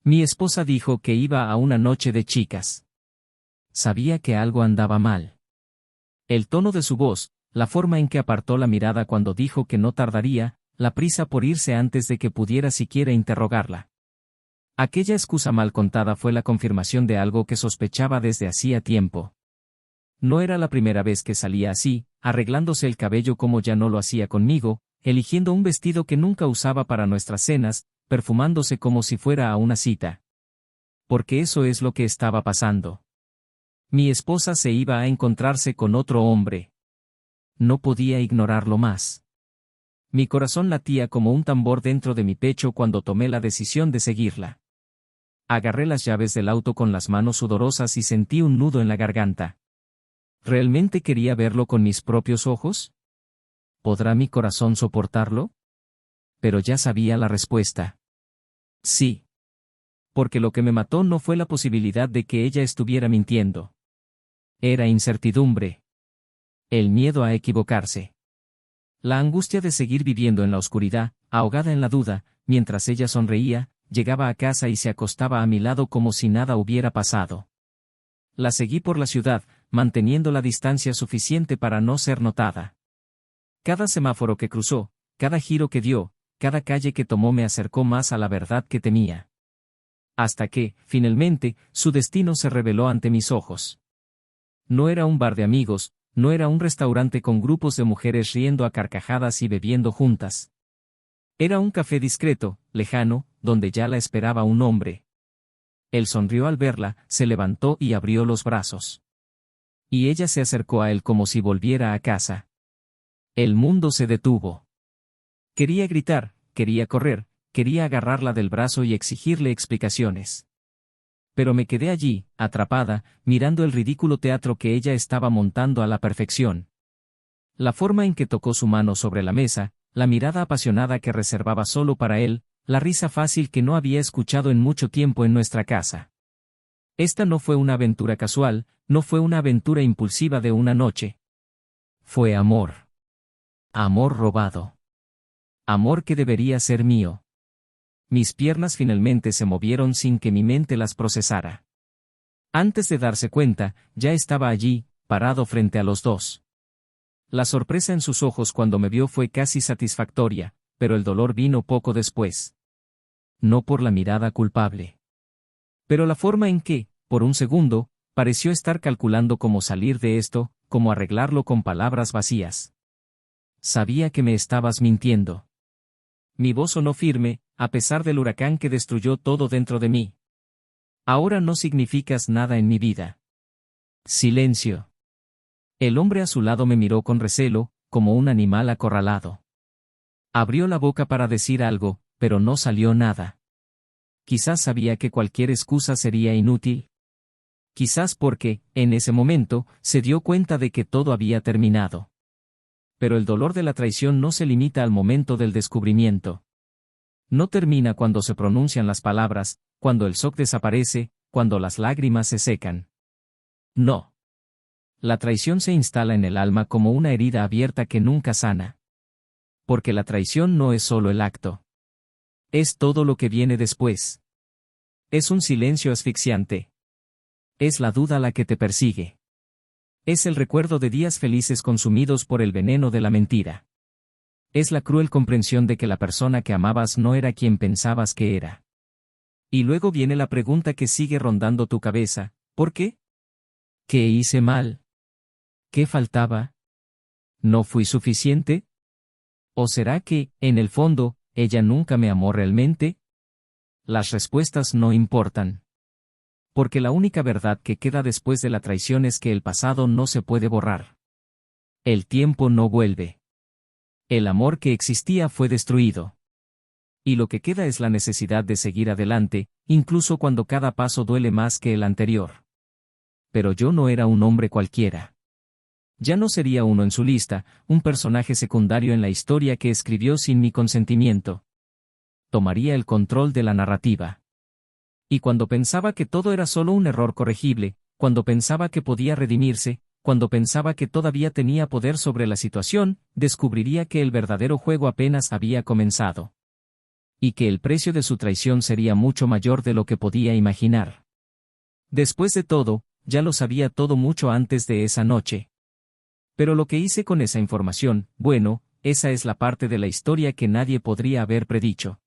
Mi esposa dijo que iba a una noche de chicas. Sabía que algo andaba mal. El tono de su voz, la forma en que apartó la mirada cuando dijo que no tardaría, la prisa por irse antes de que pudiera siquiera interrogarla. Aquella excusa mal contada fue la confirmación de algo que sospechaba desde hacía tiempo. No era la primera vez que salía así, arreglándose el cabello como ya no lo hacía conmigo, eligiendo un vestido que nunca usaba para nuestras cenas, perfumándose como si fuera a una cita. Porque eso es lo que estaba pasando. Mi esposa se iba a encontrarse con otro hombre. No podía ignorarlo más. Mi corazón latía como un tambor dentro de mi pecho cuando tomé la decisión de seguirla. Agarré las llaves del auto con las manos sudorosas y sentí un nudo en la garganta. ¿Realmente quería verlo con mis propios ojos? ¿Podrá mi corazón soportarlo? Pero ya sabía la respuesta. Sí. Porque lo que me mató no fue la posibilidad de que ella estuviera mintiendo. Era incertidumbre. El miedo a equivocarse. La angustia de seguir viviendo en la oscuridad, ahogada en la duda, mientras ella sonreía, llegaba a casa y se acostaba a mi lado como si nada hubiera pasado. La seguí por la ciudad, manteniendo la distancia suficiente para no ser notada. Cada semáforo que cruzó, cada giro que dio, cada calle que tomó me acercó más a la verdad que temía. Hasta que, finalmente, su destino se reveló ante mis ojos. No era un bar de amigos, no era un restaurante con grupos de mujeres riendo a carcajadas y bebiendo juntas. Era un café discreto, lejano, donde ya la esperaba un hombre. Él sonrió al verla, se levantó y abrió los brazos. Y ella se acercó a él como si volviera a casa. El mundo se detuvo. Quería gritar, quería correr, quería agarrarla del brazo y exigirle explicaciones. Pero me quedé allí, atrapada, mirando el ridículo teatro que ella estaba montando a la perfección. La forma en que tocó su mano sobre la mesa, la mirada apasionada que reservaba solo para él, la risa fácil que no había escuchado en mucho tiempo en nuestra casa. Esta no fue una aventura casual, no fue una aventura impulsiva de una noche. Fue amor. Amor robado. Amor que debería ser mío. Mis piernas finalmente se movieron sin que mi mente las procesara. Antes de darse cuenta, ya estaba allí, parado frente a los dos. La sorpresa en sus ojos cuando me vio fue casi satisfactoria, pero el dolor vino poco después. No por la mirada culpable. Pero la forma en que, por un segundo, pareció estar calculando cómo salir de esto, cómo arreglarlo con palabras vacías. Sabía que me estabas mintiendo. Mi voz sonó firme, a pesar del huracán que destruyó todo dentro de mí. Ahora no significas nada en mi vida. Silencio. El hombre a su lado me miró con recelo, como un animal acorralado. Abrió la boca para decir algo, pero no salió nada. Quizás sabía que cualquier excusa sería inútil. Quizás porque, en ese momento, se dio cuenta de que todo había terminado. Pero el dolor de la traición no se limita al momento del descubrimiento. No termina cuando se pronuncian las palabras, cuando el shock desaparece, cuando las lágrimas se secan. No. La traición se instala en el alma como una herida abierta que nunca sana. Porque la traición no es solo el acto. Es todo lo que viene después. Es un silencio asfixiante. Es la duda la que te persigue. Es el recuerdo de días felices consumidos por el veneno de la mentira. Es la cruel comprensión de que la persona que amabas no era quien pensabas que era. Y luego viene la pregunta que sigue rondando tu cabeza, ¿por qué? ¿Qué hice mal? ¿Qué faltaba? ¿No fui suficiente? ¿O será que, en el fondo, ella nunca me amó realmente? Las respuestas no importan. Porque la única verdad que queda después de la traición es que el pasado no se puede borrar. El tiempo no vuelve. El amor que existía fue destruido. Y lo que queda es la necesidad de seguir adelante, incluso cuando cada paso duele más que el anterior. Pero yo no era un hombre cualquiera. Ya no sería uno en su lista, un personaje secundario en la historia que escribió sin mi consentimiento. Tomaría el control de la narrativa. Y cuando pensaba que todo era solo un error corregible, cuando pensaba que podía redimirse, cuando pensaba que todavía tenía poder sobre la situación, descubriría que el verdadero juego apenas había comenzado. y que el precio de su traición sería mucho mayor de lo que podía imaginar. Después de todo, ya lo sabía todo mucho antes de esa noche. Pero lo que hice con esa información, bueno, esa es la parte de la historia que nadie podría haber predicho.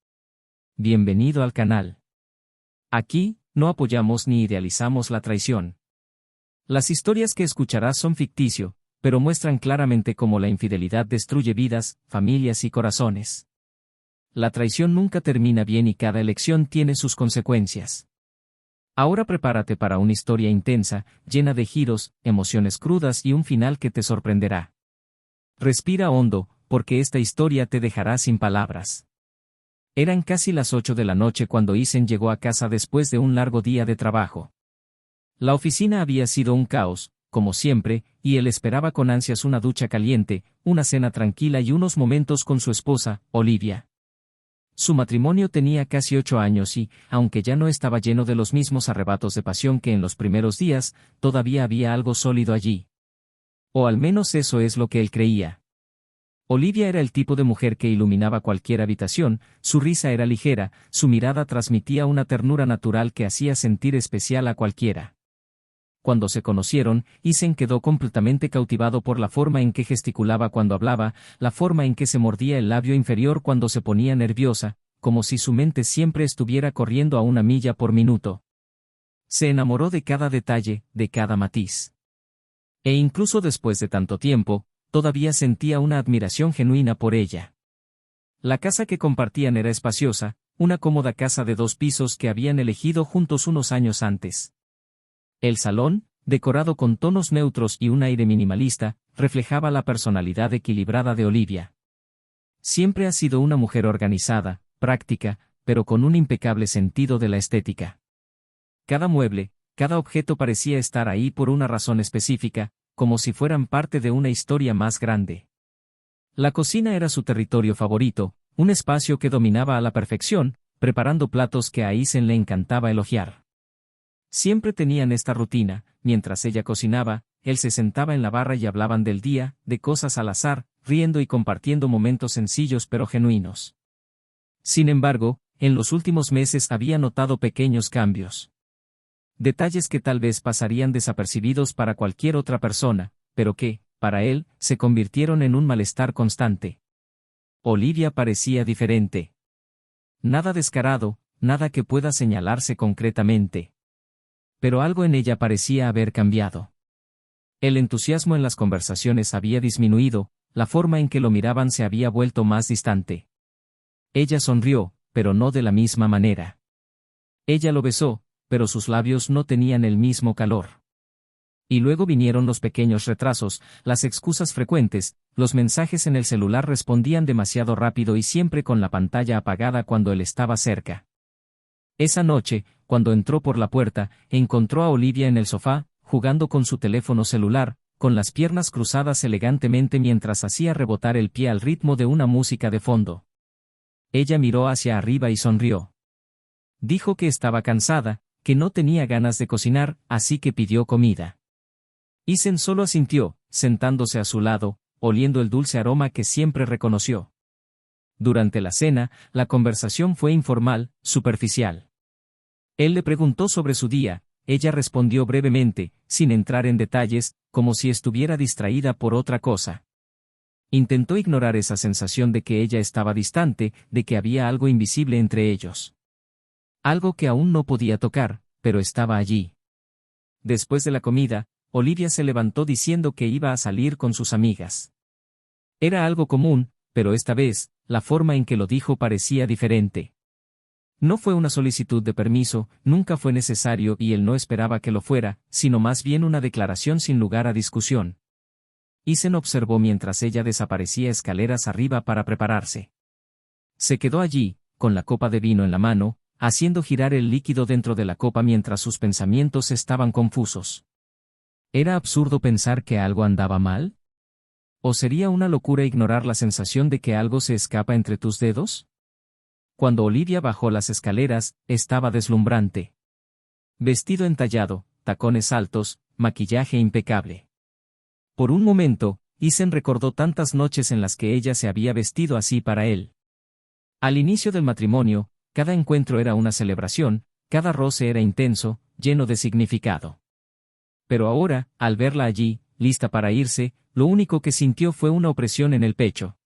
Bienvenido al canal. Aquí, no apoyamos ni idealizamos la traición. Las historias que escucharás son ficticio, pero muestran claramente cómo la infidelidad destruye vidas, familias y corazones. La traición nunca termina bien y cada elección tiene sus consecuencias. Ahora prepárate para una historia intensa, llena de giros, emociones crudas y un final que te sorprenderá. Respira hondo, porque esta historia te dejará sin palabras. Eran casi las 8 de la noche cuando Isen llegó a casa después de un largo día de trabajo. La oficina había sido un caos, como siempre, y él esperaba con ansias una ducha caliente, una cena tranquila y unos momentos con su esposa, Olivia. Su matrimonio tenía casi 8 años y, aunque ya no estaba lleno de los mismos arrebatos de pasión que en los primeros días, todavía había algo sólido allí. O al menos eso es lo que él creía. Olivia era el tipo de mujer que iluminaba cualquier habitación, su risa era ligera, su mirada transmitía una ternura natural que hacía sentir especial a cualquiera. Cuando se conocieron, Isen quedó completamente cautivado por la forma en que gesticulaba cuando hablaba, la forma en que se mordía el labio inferior cuando se ponía nerviosa, como si su mente siempre estuviera corriendo a 1 milla por minuto. Se enamoró de cada detalle, de cada matiz. E incluso después de tanto tiempo, todavía sentía una admiración genuina por ella. La casa que compartían era espaciosa, una cómoda casa de 2 pisos que habían elegido juntos unos años antes. El salón, decorado con tonos neutros y un aire minimalista, reflejaba la personalidad equilibrada de Olivia. Siempre ha sido una mujer organizada, práctica, pero con un impecable sentido de la estética. Cada mueble, cada objeto parecía estar ahí por una razón específica, como si fueran parte de una historia más grande. La cocina era su territorio favorito, un espacio que dominaba a la perfección, preparando platos que a Isen le encantaba elogiar. Siempre tenían esta rutina, mientras ella cocinaba, él se sentaba en la barra y hablaban del día, de cosas al azar, riendo y compartiendo momentos sencillos pero genuinos. Sin embargo, en los últimos meses había notado pequeños cambios. Detalles que tal vez pasarían desapercibidos para cualquier otra persona, pero que, para él, se convirtieron en un malestar constante. Olivia parecía diferente. Nada descarado, nada que pueda señalarse concretamente. Pero algo en ella parecía haber cambiado. El entusiasmo en las conversaciones había disminuido, la forma en que lo miraban se había vuelto más distante. Ella sonrió, pero no de la misma manera. Ella lo besó, pero sus labios no tenían el mismo calor. Y luego vinieron los pequeños retrasos, las excusas frecuentes, los mensajes en el celular respondían demasiado rápido y siempre con la pantalla apagada cuando él estaba cerca. Esa noche, cuando entró por la puerta, encontró a Olivia en el sofá, jugando con su teléfono celular, con las piernas cruzadas elegantemente mientras hacía rebotar el pie al ritmo de una música de fondo. Ella miró hacia arriba y sonrió. Dijo que estaba cansada, que no tenía ganas de cocinar, así que pidió comida. Isen solo asintió, sentándose a su lado, oliendo el dulce aroma que siempre reconoció. Durante la cena, la conversación fue informal, superficial. Él le preguntó sobre su día, ella respondió brevemente, sin entrar en detalles, como si estuviera distraída por otra cosa. Intentó ignorar esa sensación de que ella estaba distante, de que había algo invisible entre ellos. Algo que aún no podía tocar, pero estaba allí. Después de la comida, Olivia se levantó diciendo que iba a salir con sus amigas. Era algo común, pero esta vez, la forma en que lo dijo parecía diferente. No fue una solicitud de permiso, nunca fue necesario y él no esperaba que lo fuera, sino más bien una declaración sin lugar a discusión. Isen observó mientras ella desaparecía escaleras arriba para prepararse. Se quedó allí, con la copa de vino en la mano, haciendo girar el líquido dentro de la copa mientras sus pensamientos estaban confusos. ¿Era absurdo pensar que algo andaba mal? ¿O sería una locura ignorar la sensación de que algo se escapa entre tus dedos? Cuando Olivia bajó las escaleras, estaba deslumbrante. Vestido entallado, tacones altos, maquillaje impecable. Por un momento, Isen recordó tantas noches en las que ella se había vestido así para él. Al inicio del matrimonio, cada encuentro era una celebración, cada roce era intenso, lleno de significado. Pero ahora, al verla allí, lista para irse, lo único que sintió fue una opresión en el pecho.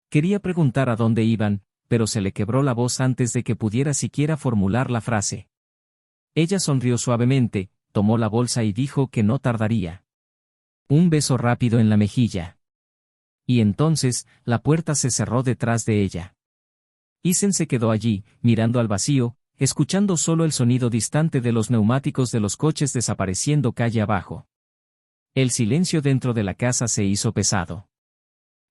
Quería preguntar a dónde iban, pero se le quebró la voz antes de que pudiera siquiera formular la frase. Ella sonrió suavemente, tomó la bolsa y dijo que no tardaría. Un beso rápido en la mejilla. Y entonces, la puerta se cerró detrás de ella. Isen se quedó allí, mirando al vacío, escuchando solo el sonido distante de los neumáticos de los coches desapareciendo calle abajo. El silencio dentro de la casa se hizo pesado.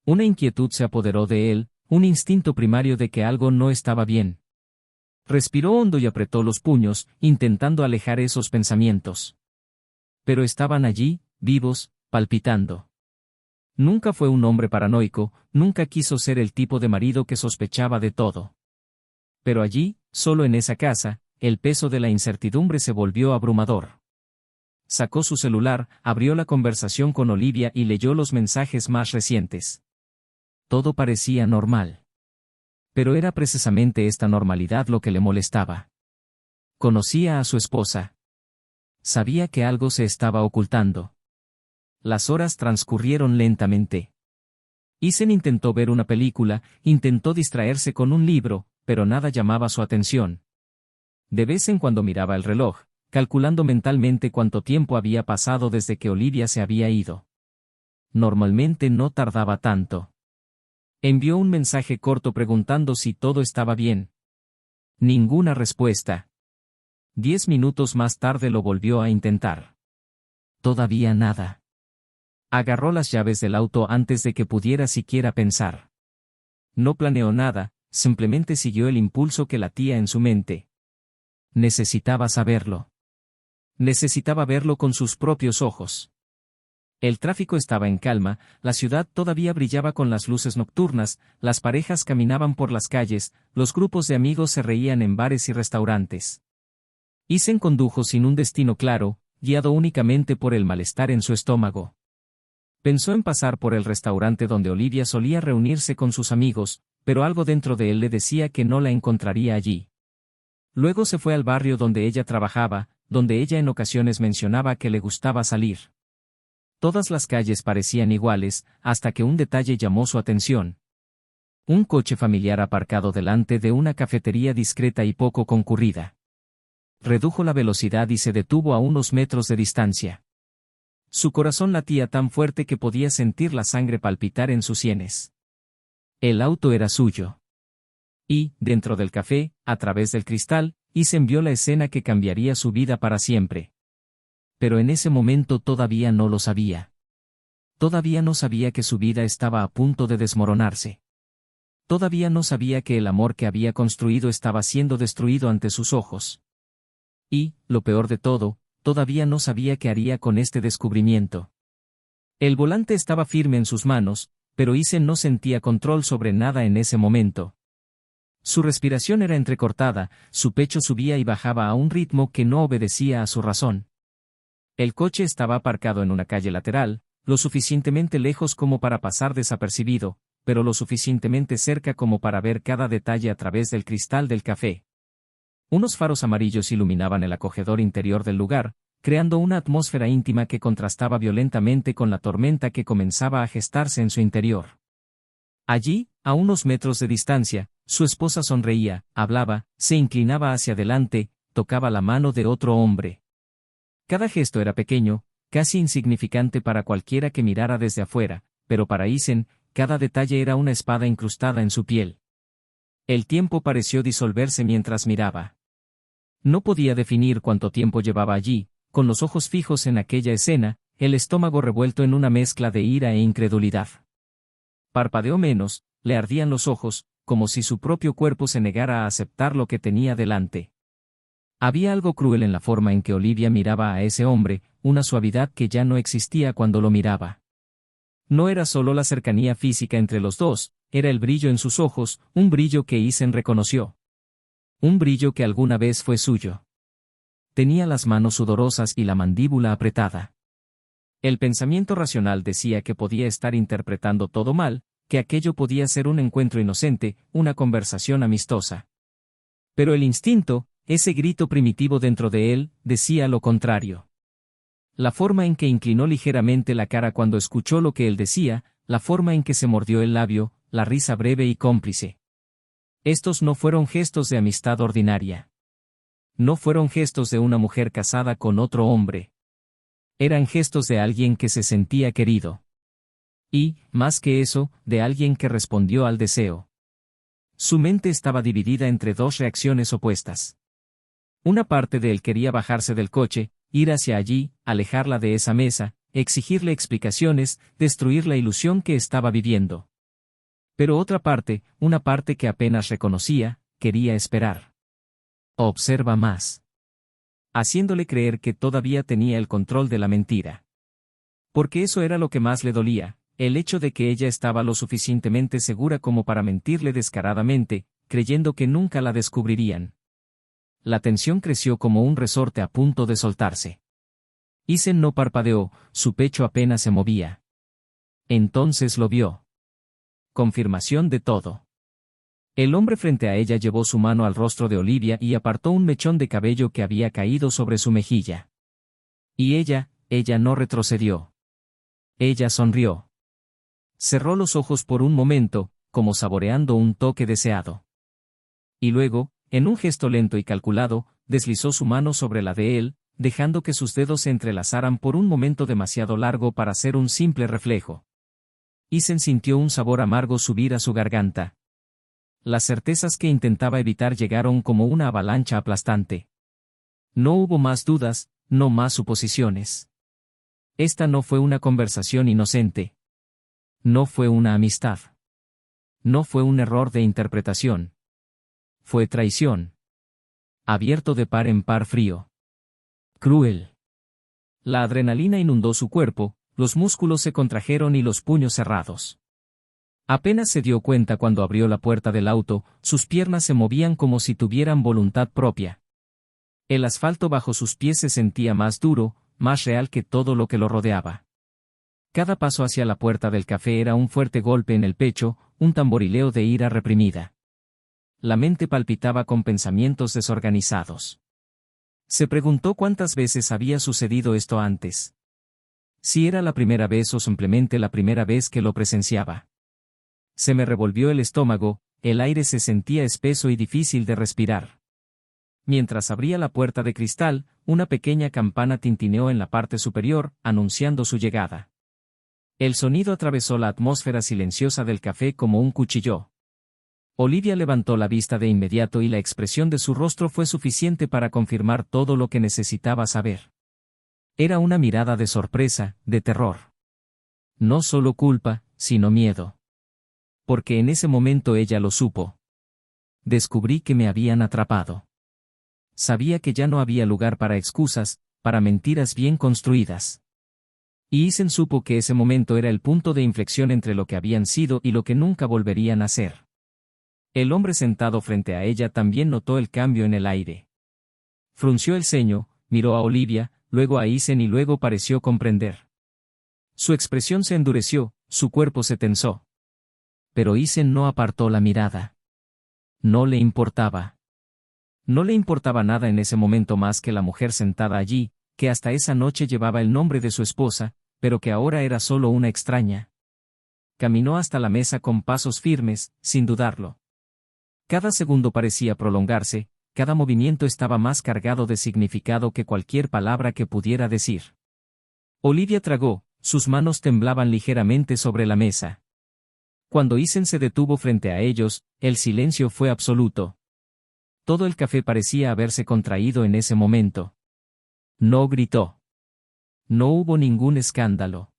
Una inquietud se apoderó de él, un instinto primario de que algo no estaba bien. Respiró hondo y apretó los puños, intentando alejar esos pensamientos. Pero estaban allí, vivos, palpitando. Nunca fue un hombre paranoico, nunca quiso ser el tipo de marido que sospechaba de todo. Pero allí, solo en esa casa, el peso de la incertidumbre se volvió abrumador. Sacó su celular, abrió la conversación con Olivia y leyó los mensajes más recientes. Todo parecía normal. Pero era precisamente esta normalidad lo que le molestaba. Conocía a su esposa. Sabía que algo se estaba ocultando. Las horas transcurrieron lentamente. Isen intentó ver una película, intentó distraerse con un libro, pero nada llamaba su atención. De vez en cuando miraba el reloj, calculando mentalmente cuánto tiempo había pasado desde que Olivia se había ido. Normalmente no tardaba tanto. Envió un mensaje corto preguntando si todo estaba bien. Ninguna respuesta. 10 minutos más tarde lo volvió a intentar. Todavía nada. Agarró las llaves del auto antes de que pudiera siquiera pensar. No planeó nada, simplemente siguió el impulso que latía en su mente. Necesitaba saberlo. Necesitaba verlo con sus propios ojos. El tráfico estaba en calma, la ciudad todavía brillaba con las luces nocturnas, las parejas caminaban por las calles, los grupos de amigos se reían en bares y restaurantes. Isen condujo sin un destino claro, guiado únicamente por el malestar en su estómago. Pensó en pasar por el restaurante donde Olivia solía reunirse con sus amigos, pero algo dentro de él le decía que no la encontraría allí. Luego se fue al barrio donde ella trabajaba, donde ella en ocasiones mencionaba que le gustaba salir. Todas las calles parecían iguales, hasta que un detalle llamó su atención. Un coche familiar aparcado delante de una cafetería discreta y poco concurrida. Redujo la velocidad y se detuvo a unos metros de distancia. Su corazón latía tan fuerte que podía sentir la sangre palpitar en sus sienes. El auto era suyo. Y, dentro del café, a través del cristal, Isen vio la escena que cambiaría su vida para siempre. Pero en ese momento todavía no lo sabía. Todavía no sabía que su vida estaba a punto de desmoronarse. Todavía no sabía que el amor que había construido estaba siendo destruido ante sus ojos. Y, lo peor de todo, todavía no sabía qué haría con este descubrimiento. El volante estaba firme en sus manos, pero Isen no sentía control sobre nada en ese momento. Su respiración era entrecortada, su pecho subía y bajaba a un ritmo que no obedecía a su razón. El coche estaba aparcado en una calle lateral, lo suficientemente lejos como para pasar desapercibido, pero lo suficientemente cerca como para ver cada detalle a través del cristal del café. Unos faros amarillos iluminaban el acogedor interior del lugar, creando una atmósfera íntima que contrastaba violentamente con la tormenta que comenzaba a gestarse en su interior. Allí, a unos metros de distancia, su esposa sonreía, hablaba, se inclinaba hacia adelante, tocaba la mano de otro hombre. Cada gesto era pequeño, casi insignificante para cualquiera que mirara desde afuera, pero para Isen, cada detalle era una espada incrustada en su piel. El tiempo pareció disolverse mientras miraba. No podía definir cuánto tiempo llevaba allí, con los ojos fijos en aquella escena, el estómago revuelto en una mezcla de ira e incredulidad. Parpadeó menos, le ardían los ojos, como si su propio cuerpo se negara a aceptar lo que tenía delante. Había algo cruel en la forma en que Olivia miraba a ese hombre, una suavidad que ya no existía cuando lo miraba. No era solo la cercanía física entre los dos, era el brillo en sus ojos, un brillo que Isen reconoció. Un brillo que alguna vez fue suyo. Tenía las manos sudorosas y la mandíbula apretada. El pensamiento racional decía que podía estar interpretando todo mal, que aquello podía ser un encuentro inocente, una conversación amistosa. Pero el instinto, ese grito primitivo dentro de él, decía lo contrario. La forma en que inclinó ligeramente la cara cuando escuchó lo que él decía, la forma en que se mordió el labio, la risa breve y cómplice. Estos no fueron gestos de amistad ordinaria. No fueron gestos de una mujer casada con otro hombre. Eran gestos de alguien que se sentía querido. Y, más que eso, de alguien que respondió al deseo. Su mente estaba dividida entre dos reacciones opuestas. Una parte de él quería bajarse del coche, ir hacia allí, alejarla de esa mesa, exigirle explicaciones, destruir la ilusión que estaba viviendo. Pero otra parte, una parte que apenas reconocía, quería esperar. Observa más. Haciéndole creer que todavía tenía el control de la mentira. Porque eso era lo que más le dolía, el hecho de que ella estaba lo suficientemente segura como para mentirle descaradamente, creyendo que nunca la descubrirían. La tensión creció como un resorte a punto de soltarse. Isen no parpadeó, su pecho apenas se movía. Entonces lo vio. Confirmación de todo. El hombre frente a ella llevó su mano al rostro de Olivia y apartó un mechón de cabello que había caído sobre su mejilla. Y ella no retrocedió. Ella sonrió. Cerró los ojos por un momento, como saboreando un toque deseado. Y luego, en un gesto lento y calculado, deslizó su mano sobre la de él, dejando que sus dedos se entrelazaran por un momento demasiado largo para ser un simple reflejo. Isen sintió un sabor amargo subir a su garganta. Las certezas que intentaba evitar llegaron como una avalancha aplastante. No hubo más dudas, no más suposiciones. Esta no fue una conversación inocente. No fue una amistad. No fue un error de interpretación. Fue traición. Abierto de par en par frío. Cruel. La adrenalina inundó su cuerpo, los músculos se contrajeron y los puños cerrados. Apenas se dio cuenta cuando abrió la puerta del auto, sus piernas se movían como si tuvieran voluntad propia. El asfalto bajo sus pies se sentía más duro, más real que todo lo que lo rodeaba. Cada paso hacia la puerta del café era un fuerte golpe en el pecho, un tamborileo de ira reprimida. La mente palpitaba con pensamientos desorganizados. Se preguntó cuántas veces había sucedido esto antes. Si era la primera vez o simplemente la primera vez que lo presenciaba. Se me revolvió el estómago, el aire se sentía espeso y difícil de respirar. Mientras abría la puerta de cristal, una pequeña campana tintineó en la parte superior, anunciando su llegada. El sonido atravesó la atmósfera silenciosa del café como un cuchillo. Olivia levantó la vista de inmediato y la expresión de su rostro fue suficiente para confirmar todo lo que necesitaba saber. Era una mirada de sorpresa, de terror. No solo culpa, sino miedo. Porque en ese momento ella lo supo. Descubrí que me habían atrapado. Sabía que ya no había lugar para excusas, para mentiras bien construidas. Y Isen supo que ese momento era el punto de inflexión entre lo que habían sido y lo que nunca volverían a ser. El hombre sentado frente a ella también notó el cambio en el aire. Frunció el ceño, miró a Olivia, luego a Isen y luego pareció comprender. Su expresión se endureció, su cuerpo se tensó. Pero Isen no apartó la mirada. No le importaba. No le importaba nada en ese momento más que la mujer sentada allí, que hasta esa noche llevaba el nombre de su esposa, pero que ahora era solo una extraña. Caminó hasta la mesa con pasos firmes, sin dudarlo. Cada segundo parecía prolongarse, cada movimiento estaba más cargado de significado que cualquier palabra que pudiera decir. Olivia tragó, sus manos temblaban ligeramente sobre la mesa. Cuando Isen se detuvo frente a ellos, el silencio fue absoluto. Todo el café parecía haberse contraído en ese momento. No gritó. No hubo ningún escándalo.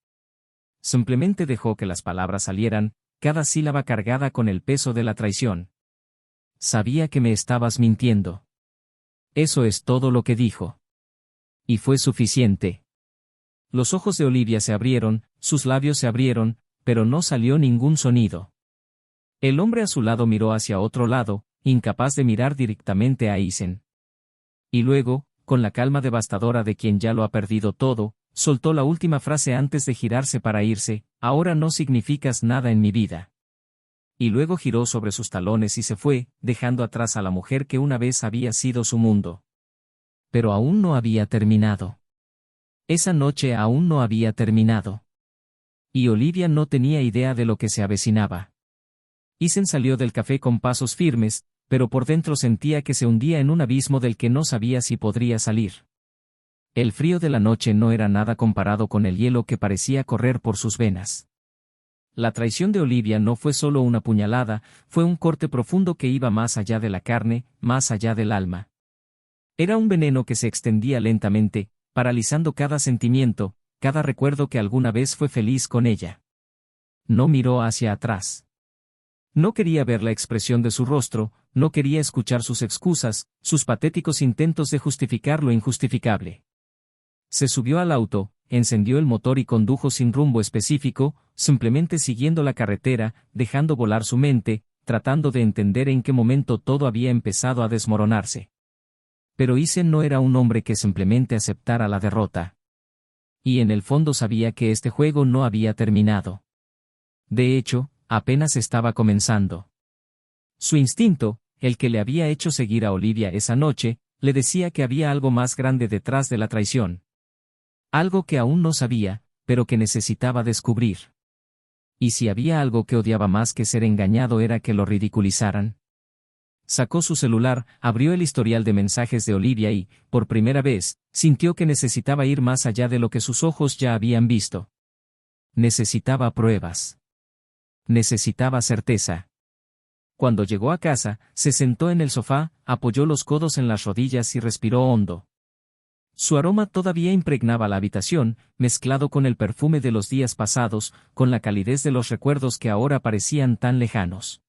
Simplemente dejó que las palabras salieran, cada sílaba cargada con el peso de la traición. Sabía que me estabas mintiendo. Eso es todo lo que dijo. Y fue suficiente. Los ojos de Olivia se abrieron, sus labios se abrieron, pero no salió ningún sonido. El hombre a su lado miró hacia otro lado, incapaz de mirar directamente a Isen. Y luego, con la calma devastadora de quien ya lo ha perdido todo, soltó la última frase antes de girarse para irse: ahora no significas nada en mi vida. Y luego giró sobre sus talones y se fue, dejando atrás a la mujer que una vez había sido su mundo. Pero aún no había terminado. Esa noche aún no había terminado. Y Olivia no tenía idea de lo que se avecinaba. Ethan salió del café con pasos firmes, pero por dentro sentía que se hundía en un abismo del que no sabía si podría salir. El frío de la noche no era nada comparado con el hielo que parecía correr por sus venas. La traición de Olivia no fue solo una puñalada, fue un corte profundo que iba más allá de la carne, más allá del alma. Era un veneno que se extendía lentamente, paralizando cada sentimiento, cada recuerdo que alguna vez fue feliz con ella. No miró hacia atrás. No quería ver la expresión de su rostro, no quería escuchar sus excusas, sus patéticos intentos de justificar lo injustificable. Se subió al auto, encendió el motor y condujo sin rumbo específico, simplemente siguiendo la carretera, dejando volar su mente, tratando de entender en qué momento todo había empezado a desmoronarse. Pero Ethan no era un hombre que simplemente aceptara la derrota. Y en el fondo sabía que este juego no había terminado. De hecho, apenas estaba comenzando. Su instinto, el que le había hecho seguir a Olivia esa noche, le decía que había algo más grande detrás de la traición. Algo que aún no sabía, pero que necesitaba descubrir. Y si había algo que odiaba más que ser engañado era que lo ridiculizaran. Sacó su celular, abrió el historial de mensajes de Olivia y, por primera vez, sintió que necesitaba ir más allá de lo que sus ojos ya habían visto. Necesitaba pruebas. Necesitaba certeza. Cuando llegó a casa, se sentó en el sofá, apoyó los codos en las rodillas y respiró hondo. Su aroma todavía impregnaba la habitación, mezclado con el perfume de los días pasados, con la calidez de los recuerdos que ahora parecían tan lejanos.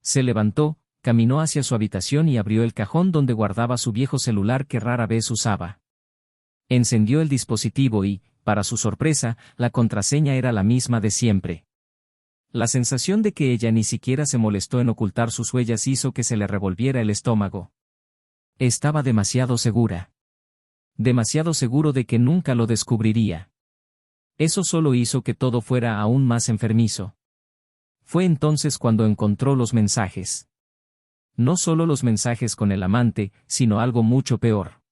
Se levantó, caminó hacia su habitación y abrió el cajón donde guardaba su viejo celular que rara vez usaba. Encendió el dispositivo y, para su sorpresa, la contraseña era la misma de siempre. La sensación de que ella ni siquiera se molestó en ocultar sus huellas hizo que se le revolviera el estómago. Estaba demasiado segura. Demasiado seguro de que nunca lo descubriría. Eso solo hizo que todo fuera aún más enfermizo. Fue entonces cuando encontró los mensajes. No solo los mensajes con el amante, sino algo mucho peor.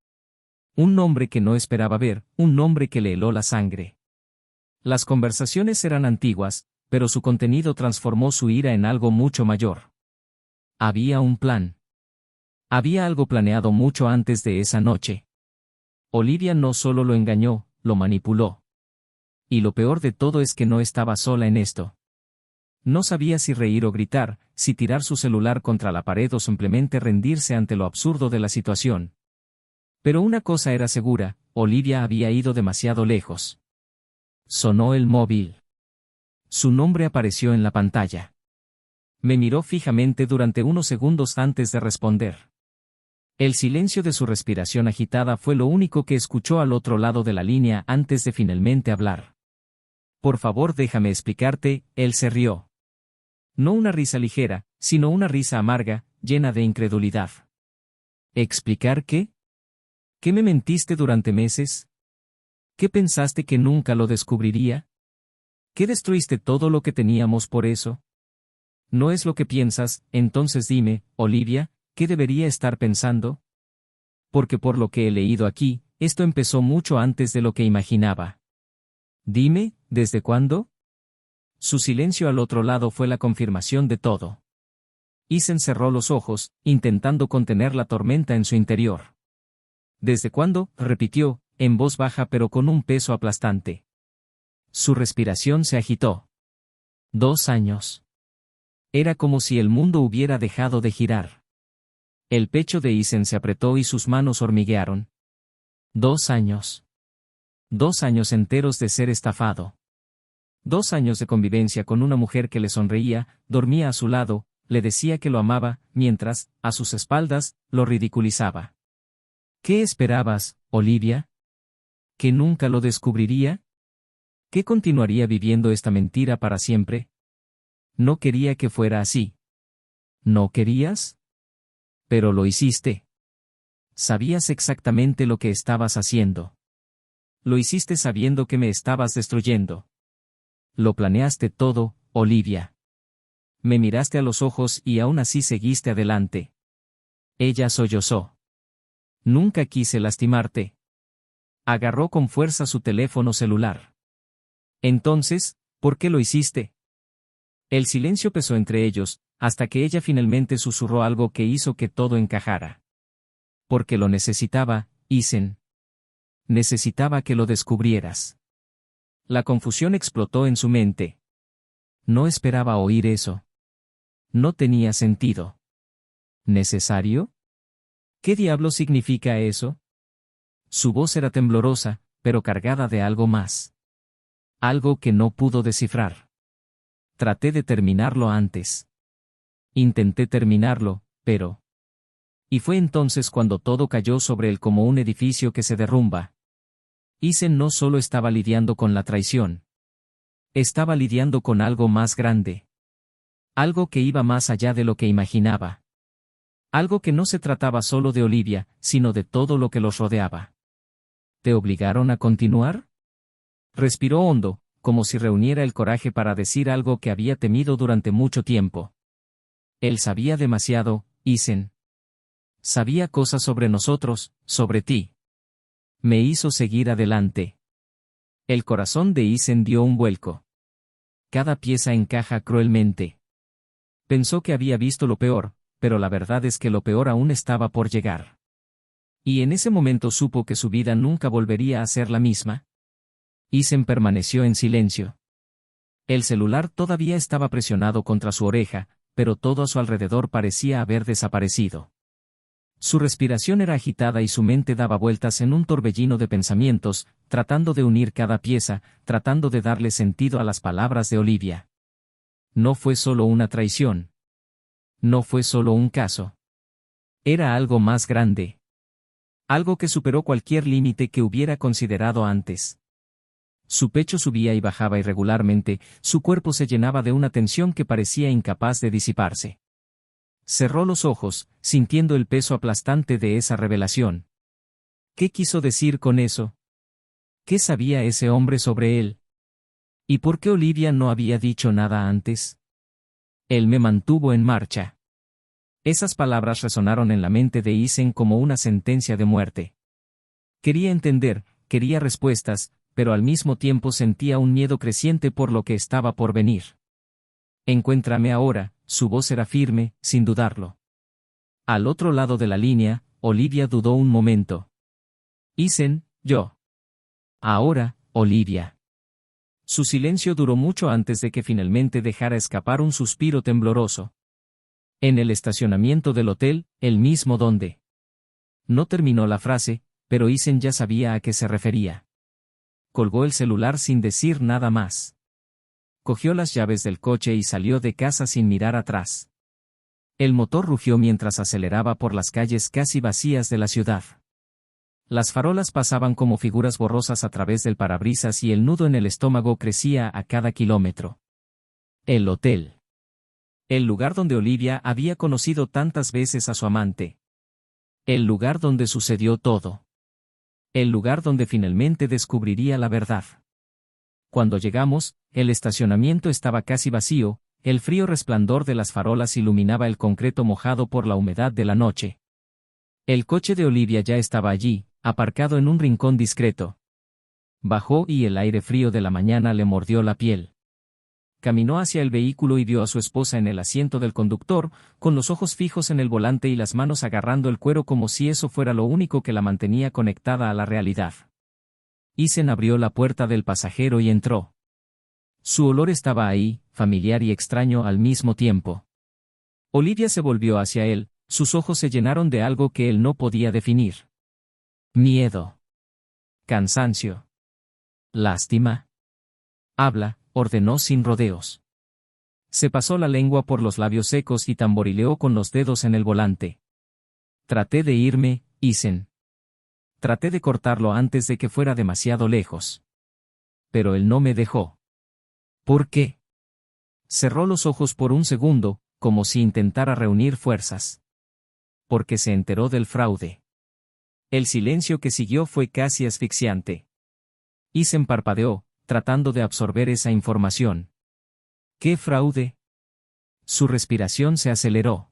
Un nombre que no esperaba ver, un nombre que le heló la sangre. Las conversaciones eran antiguas, pero su contenido transformó su ira en algo mucho mayor. Había un plan. Había algo planeado mucho antes de esa noche. Olivia no solo lo engañó, lo manipuló. Y lo peor de todo es que no estaba sola en esto. No sabía si reír o gritar, si tirar su celular contra la pared o simplemente rendirse ante lo absurdo de la situación. Pero una cosa era segura, Olivia había ido demasiado lejos. Sonó el móvil. Su nombre apareció en la pantalla. Me miró fijamente durante unos segundos antes de responder. El silencio de su respiración agitada fue lo único que escuchó al otro lado de la línea antes de finalmente hablar. Por favor, déjame explicarte, él se rió. No una risa ligera, sino una risa amarga, llena de incredulidad. ¿Explicar qué? ¿Qué me mentiste durante meses? ¿Qué pensaste que nunca lo descubriría? ¿Qué destruiste todo lo que teníamos por eso? ¿No es lo que piensas? Entonces dime, Olivia, ¿qué debería estar pensando? Porque por lo que he leído aquí, esto empezó mucho antes de lo que imaginaba. Dime, ¿desde cuándo? Su silencio al otro lado fue la confirmación de todo. Ethan cerró los ojos, intentando contener la tormenta en su interior. ¿Desde cuándo? Repitió, en voz baja pero con un peso aplastante. Su respiración se agitó. 2 años. Era como si el mundo hubiera dejado de girar. El pecho de Ethan se apretó y sus manos hormiguearon. 2 años. 2 años enteros de ser estafado. 2 años de convivencia con una mujer que le sonreía, dormía a su lado, le decía que lo amaba, mientras, a sus espaldas, lo ridiculizaba. ¿Qué esperabas, Olivia? ¿Que nunca lo descubriría? ¿Que continuaría viviendo esta mentira para siempre? No quería que fuera así. ¿No querías? Pero lo hiciste. Sabías exactamente lo que estabas haciendo. Lo hiciste sabiendo que me estabas destruyendo. Lo planeaste todo, Olivia. Me miraste a los ojos y aún así seguiste adelante. Ella sollozó. Nunca quise lastimarte. Agarró con fuerza su teléfono celular. Entonces, ¿por qué lo hiciste? El silencio pesó entre ellos, hasta que ella finalmente susurró algo que hizo que todo encajara. Porque lo necesitaba, Isen. Necesitaba que lo descubrieras. La confusión explotó en su mente. No esperaba oír eso. No tenía sentido. ¿Necesario? ¿Qué diablo significa eso? Su voz era temblorosa, pero cargada de algo más. Algo que no pudo descifrar. Traté de terminarlo antes. Intenté terminarlo, pero... Y fue entonces cuando todo cayó sobre él como un edificio que se derrumba. Isen no solo estaba lidiando con la traición. Estaba lidiando con algo más grande. Algo que iba más allá de lo que imaginaba. Algo que no se trataba solo de Olivia, sino de todo lo que los rodeaba. ¿Te obligaron a continuar? Respiró hondo, como si reuniera el coraje para decir algo que había temido durante mucho tiempo. Él sabía demasiado, Isen. Sabía cosas sobre nosotros, sobre ti. Me hizo seguir adelante. El corazón de Isen dio un vuelco. Cada pieza encaja cruelmente. Pensó que había visto lo peor, pero la verdad es que lo peor aún estaba por llegar. Y en ese momento supo que su vida nunca volvería a ser la misma. Isen permaneció en silencio. El celular todavía estaba presionado contra su oreja, pero todo a su alrededor parecía haber desaparecido. Su respiración era agitada y su mente daba vueltas en un torbellino de pensamientos, tratando de unir cada pieza, tratando de darle sentido a las palabras de Olivia. No fue solo una traición. No fue solo un caso. Era algo más grande. Algo que superó cualquier límite que hubiera considerado antes. Su pecho subía y bajaba irregularmente, su cuerpo se llenaba de una tensión que parecía incapaz de disiparse. Cerró los ojos, sintiendo el peso aplastante de esa revelación. ¿Qué quiso decir con eso? ¿Qué sabía ese hombre sobre él? ¿Y por qué Olivia no había dicho nada antes? Él me mantuvo en marcha. Esas palabras resonaron en la mente de Isen como una sentencia de muerte. Quería entender, quería respuestas, pero al mismo tiempo sentía un miedo creciente por lo que estaba por venir. Encuéntrame ahora, su voz era firme, sin dudarlo. Al otro lado de la línea, Olivia dudó un momento. Isen, yo. Ahora, Olivia. Su silencio duró mucho antes de que finalmente dejara escapar un suspiro tembloroso. En el estacionamiento del hotel, el mismo donde. No terminó la frase, pero Isen ya sabía a qué se refería. Colgó el celular sin decir nada más. Cogió las llaves del coche y salió de casa sin mirar atrás. El motor rugió mientras aceleraba por las calles casi vacías de la ciudad. Las farolas pasaban como figuras borrosas a través del parabrisas y el nudo en el estómago crecía a cada kilómetro. El hotel. El lugar donde Olivia había conocido tantas veces a su amante. El lugar donde sucedió todo. El lugar donde finalmente descubriría la verdad. Cuando llegamos, el estacionamiento estaba casi vacío, el frío resplandor de las farolas iluminaba el concreto mojado por la humedad de la noche. El coche de Olivia ya estaba allí, aparcado en un rincón discreto. Bajó y el aire frío de la mañana le mordió la piel. Caminó hacia el vehículo y vio a su esposa en el asiento del conductor, con los ojos fijos en el volante y las manos agarrando el cuero como si eso fuera lo único que la mantenía conectada a la realidad. Isen abrió la puerta del pasajero y entró. Su olor estaba ahí, familiar y extraño al mismo tiempo. Olivia se volvió hacia él, sus ojos se llenaron de algo que él no podía definir. Miedo. Cansancio. Lástima. Habla, ordenó sin rodeos. Se pasó la lengua por los labios secos y tamborileó con los dedos en el volante. Traté de irme, Isen. Traté de cortarlo antes de que fuera demasiado lejos. Pero él no me dejó. ¿Por qué? Cerró los ojos por un segundo, como si intentara reunir fuerzas. Porque se enteró del fraude. El silencio que siguió fue casi asfixiante. Isen parpadeó, tratando de absorber esa información. ¿Qué fraude? Su respiración se aceleró.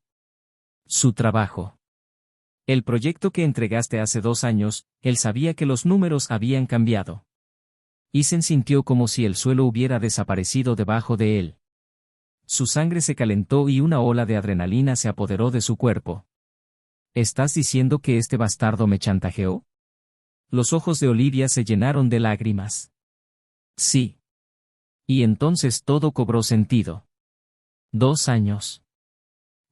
Su trabajo. El proyecto que entregaste hace 2 años, él sabía que los números habían cambiado. Isen sintió como si el suelo hubiera desaparecido debajo de él. Su sangre se calentó y una ola de adrenalina se apoderó de su cuerpo. ¿Estás diciendo que este bastardo me chantajeó? Los ojos de Olivia se llenaron de lágrimas. Sí. Y entonces todo cobró sentido. 2 años.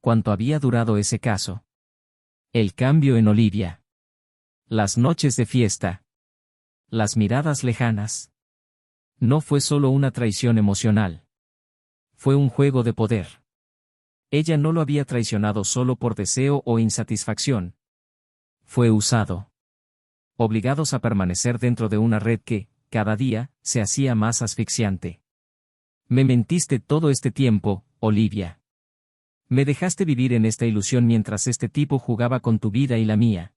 ¿Cuánto había durado ese caso? El cambio en Olivia. Las noches de fiesta. Las miradas lejanas. No fue solo una traición emocional. Fue un juego de poder. Ella no lo había traicionado solo por deseo o insatisfacción. Fue usado. Obligados a permanecer dentro de una red que, cada día, se hacía más asfixiante. Me mentiste todo este tiempo, Olivia. Me dejaste vivir en esta ilusión mientras este tipo jugaba con tu vida y la mía.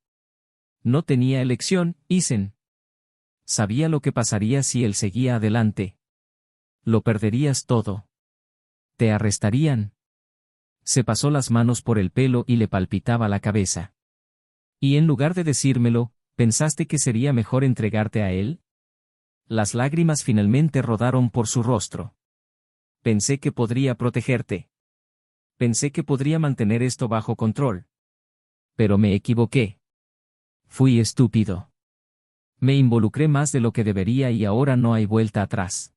No tenía elección, Isen. Sabía lo que pasaría si él seguía adelante. Lo perderías todo. Te arrestarían. Se pasó las manos por el pelo y le palpitaba la cabeza. Y en lugar de decírmelo, ¿pensaste que sería mejor entregarte a él? Las lágrimas finalmente rodaron por su rostro. Pensé que podría protegerte. Pensé que podría mantener esto bajo control. Pero me equivoqué. Fui estúpido. Me involucré más de lo que debería y ahora no hay vuelta atrás.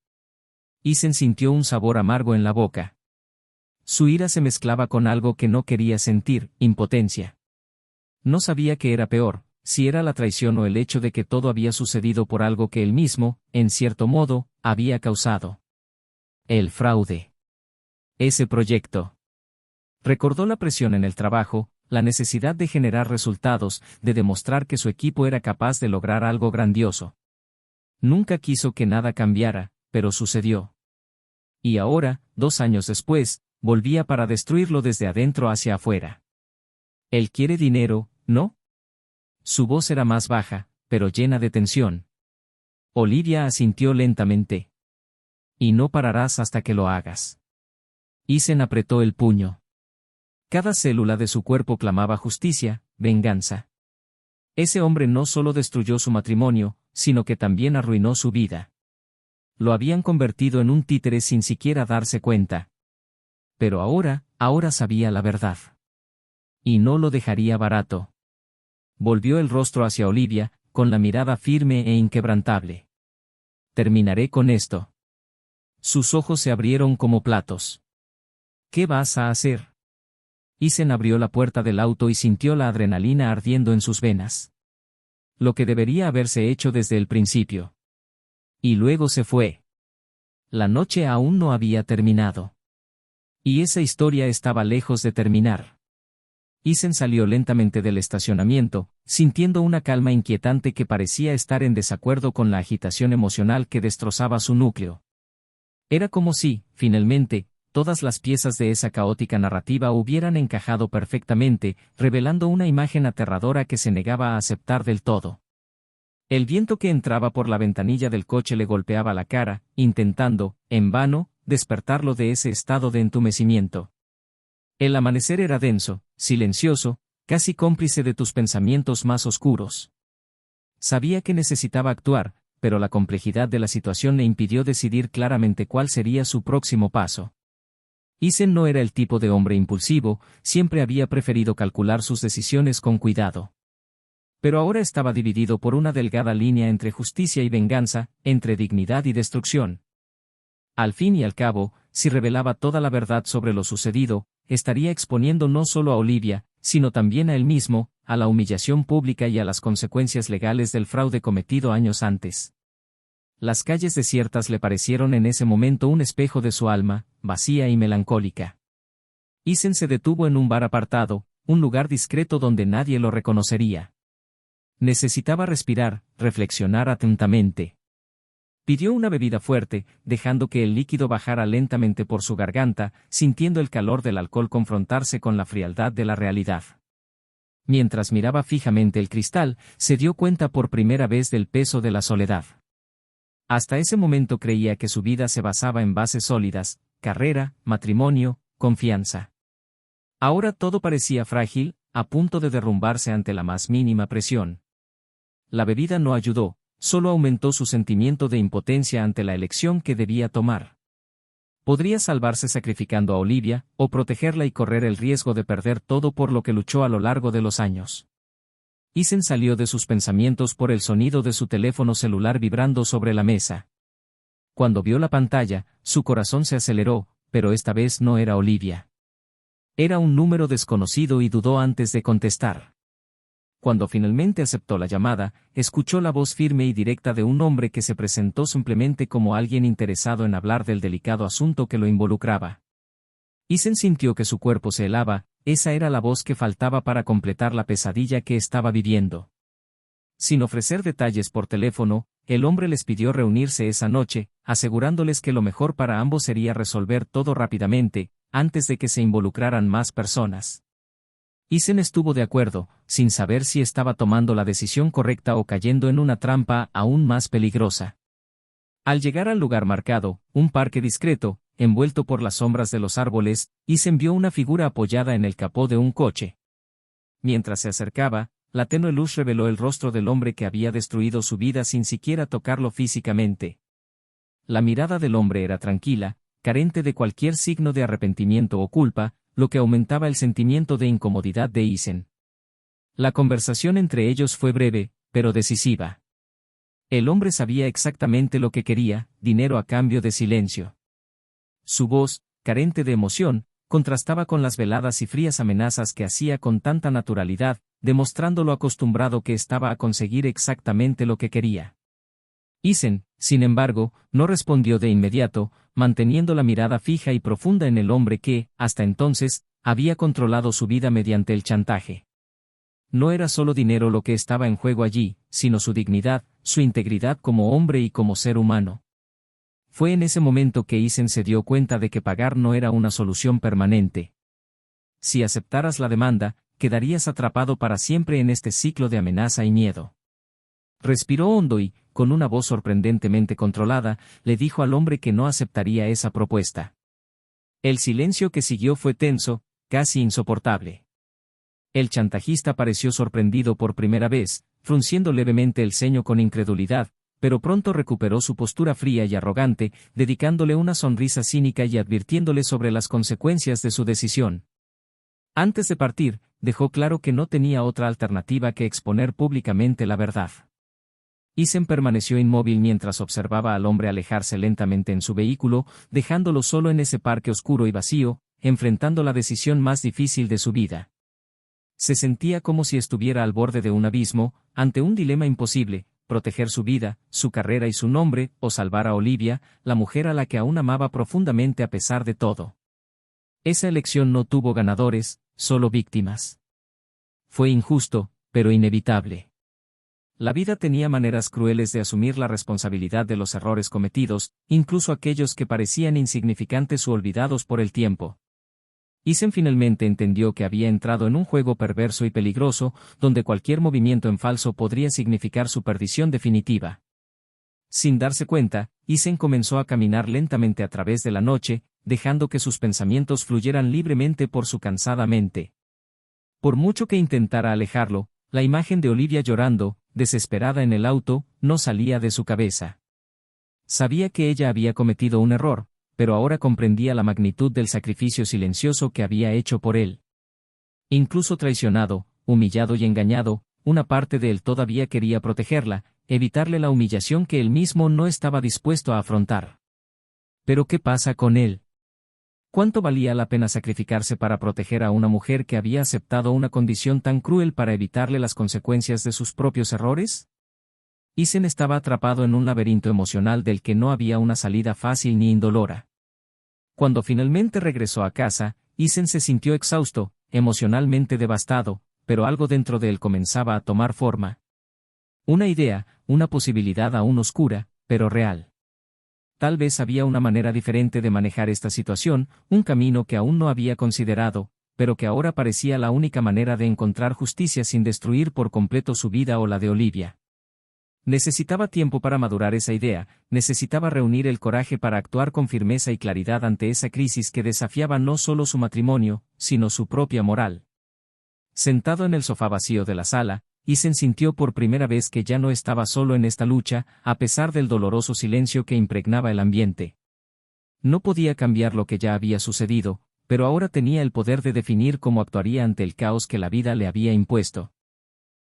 Isen sintió un sabor amargo en la boca. Su ira se mezclaba con algo que no quería sentir, impotencia. No sabía qué era peor, si era la traición o el hecho de que todo había sucedido por algo que él mismo, en cierto modo, había causado. El fraude. Ese proyecto. Recordó la presión en el trabajo, la necesidad de generar resultados, de demostrar que su equipo era capaz de lograr algo grandioso. Nunca quiso que nada cambiara, pero sucedió. Y ahora, 2 años después, volvía para destruirlo desde adentro hacia afuera. Él quiere dinero, ¿no? Su voz era más baja, pero llena de tensión. Olivia asintió lentamente. Y no pararás hasta que lo hagas. Isen apretó el puño. Cada célula de su cuerpo clamaba justicia, venganza. Ese hombre no solo destruyó su matrimonio, sino que también arruinó su vida. Lo habían convertido en un títere sin siquiera darse cuenta. Pero ahora sabía la verdad. Y no lo dejaría barato. Volvió el rostro hacia Olivia, con la mirada firme e inquebrantable. Terminaré con esto. Sus ojos se abrieron como platos. ¿Qué vas a hacer? Isen abrió la puerta del auto y sintió la adrenalina ardiendo en sus venas. Lo que debería haberse hecho desde el principio. Y luego se fue. La noche aún no había terminado. Y esa historia estaba lejos de terminar. Isen salió lentamente del estacionamiento, sintiendo una calma inquietante que parecía estar en desacuerdo con la agitación emocional que destrozaba su núcleo. Era como si, finalmente, todas las piezas de esa caótica narrativa hubieran encajado perfectamente, revelando una imagen aterradora que se negaba a aceptar del todo. El viento que entraba por la ventanilla del coche le golpeaba la cara, intentando, en vano, despertarlo de ese estado de entumecimiento. El amanecer era denso, silencioso, casi cómplice de tus pensamientos más oscuros. Sabía que necesitaba actuar, pero la complejidad de la situación le impidió decidir claramente cuál sería su próximo paso. Isen no era el tipo de hombre impulsivo, siempre había preferido calcular sus decisiones con cuidado. Pero ahora estaba dividido por una delgada línea entre justicia y venganza, entre dignidad y destrucción. Al fin y al cabo, si revelaba toda la verdad sobre lo sucedido, estaría exponiendo no solo a Olivia, sino también a él mismo, a la humillación pública y a las consecuencias legales del fraude cometido años antes. Las calles desiertas le parecieron en ese momento un espejo de su alma, vacía y melancólica. Isen se detuvo en un bar apartado, un lugar discreto donde nadie lo reconocería. Necesitaba respirar, reflexionar atentamente. Pidió una bebida fuerte, dejando que el líquido bajara lentamente por su garganta, sintiendo el calor del alcohol confrontarse con la frialdad de la realidad. Mientras miraba fijamente el cristal, se dio cuenta por primera vez del peso de la soledad. Hasta ese momento creía que su vida se basaba en bases sólidas, carrera, matrimonio, confianza. Ahora todo parecía frágil, a punto de derrumbarse ante la más mínima presión. La bebida no ayudó, solo aumentó su sentimiento de impotencia ante la elección que debía tomar. Podría salvarse sacrificando a Olivia, o protegerla y correr el riesgo de perder todo por lo que luchó a lo largo de los años. Ethan salió de sus pensamientos por el sonido de su teléfono celular vibrando sobre la mesa. Cuando vio la pantalla, su corazón se aceleró, pero esta vez no era Olivia. Era un número desconocido y dudó antes de contestar. Cuando finalmente aceptó la llamada, escuchó la voz firme y directa de un hombre que se presentó simplemente como alguien interesado en hablar del delicado asunto que lo involucraba. Ethan sintió que su cuerpo se helaba, esa era la voz que faltaba para completar la pesadilla que estaba viviendo. Sin ofrecer detalles por teléfono, el hombre les pidió reunirse esa noche, asegurándoles que lo mejor para ambos sería resolver todo rápidamente, antes de que se involucraran más personas. Ethan estuvo de acuerdo, sin saber si estaba tomando la decisión correcta o cayendo en una trampa aún más peligrosa. Al llegar al lugar marcado, un parque discreto, envuelto por las sombras de los árboles, Ethan vio una figura apoyada en el capó de un coche. Mientras se acercaba, la tenue luz reveló el rostro del hombre que había destruido su vida sin siquiera tocarlo físicamente. La mirada del hombre era tranquila, carente de cualquier signo de arrepentimiento o culpa, lo que aumentaba el sentimiento de incomodidad de Ethan. La conversación entre ellos fue breve, pero decisiva. El hombre sabía exactamente lo que quería, dinero a cambio de silencio. Su voz, carente de emoción, contrastaba con las veladas y frías amenazas que hacía con tanta naturalidad, demostrando lo acostumbrado que estaba a conseguir exactamente lo que quería. Ethan, sin embargo, no respondió de inmediato, manteniendo la mirada fija y profunda en el hombre que, hasta entonces, había controlado su vida mediante el chantaje. No era solo dinero lo que estaba en juego allí, sino su dignidad, su integridad como hombre y como ser humano. Fue en ese momento que Ethan se dio cuenta de que pagar no era una solución permanente. Si aceptaras la demanda, quedarías atrapado para siempre en este ciclo de amenaza y miedo. Respiró hondo y, con una voz sorprendentemente controlada, le dijo al hombre que no aceptaría esa propuesta. El silencio que siguió fue tenso, casi insoportable. El chantajista pareció sorprendido por primera vez, frunciendo levemente el ceño con incredulidad, pero pronto recuperó su postura fría y arrogante, dedicándole una sonrisa cínica y advirtiéndole sobre las consecuencias de su decisión. Antes de partir, dejó claro que no tenía otra alternativa que exponer públicamente la verdad. Ethan permaneció inmóvil mientras observaba al hombre alejarse lentamente en su vehículo, dejándolo solo en ese parque oscuro y vacío, enfrentando la decisión más difícil de su vida. Se sentía como si estuviera al borde de un abismo, ante un dilema imposible: proteger su vida, su carrera y su nombre, o salvar a Olivia, la mujer a la que aún amaba profundamente a pesar de todo. Esa elección no tuvo ganadores, solo víctimas. Fue injusto, pero inevitable. La vida tenía maneras crueles de asumir la responsabilidad de los errores cometidos, incluso aquellos que parecían insignificantes o olvidados por el tiempo. Ethan finalmente entendió que había entrado en un juego perverso y peligroso, donde cualquier movimiento en falso podría significar su perdición definitiva. Sin darse cuenta, Ethan comenzó a caminar lentamente a través de la noche, dejando que sus pensamientos fluyeran libremente por su cansada mente. Por mucho que intentara alejarlo, la imagen de Olivia llorando, desesperada en el auto, no salía de su cabeza. Sabía que ella había cometido un error, pero ahora comprendía la magnitud del sacrificio silencioso que había hecho por él. Incluso traicionado, humillado y engañado, una parte de él todavía quería protegerla, evitarle la humillación que él mismo no estaba dispuesto a afrontar. ¿Pero qué pasa con él? ¿Cuánto valía la pena sacrificarse para proteger a una mujer que había aceptado una condición tan cruel para evitarle las consecuencias de sus propios errores? Ethan estaba atrapado en un laberinto emocional del que no había una salida fácil ni indolora. Cuando finalmente regresó a casa, Ethan se sintió exhausto, emocionalmente devastado, pero algo dentro de él comenzaba a tomar forma. Una idea, una posibilidad aún oscura, pero real. Tal vez había una manera diferente de manejar esta situación, un camino que aún no había considerado, pero que ahora parecía la única manera de encontrar justicia sin destruir por completo su vida o la de Olivia. Necesitaba tiempo para madurar esa idea, necesitaba reunir el coraje para actuar con firmeza y claridad ante esa crisis que desafiaba no solo su matrimonio, sino su propia moral. Sentado en el sofá vacío de la sala, Isen sintió por primera vez que ya no estaba solo en esta lucha, a pesar del doloroso silencio que impregnaba el ambiente. No podía cambiar lo que ya había sucedido, pero ahora tenía el poder de definir cómo actuaría ante el caos que la vida le había impuesto.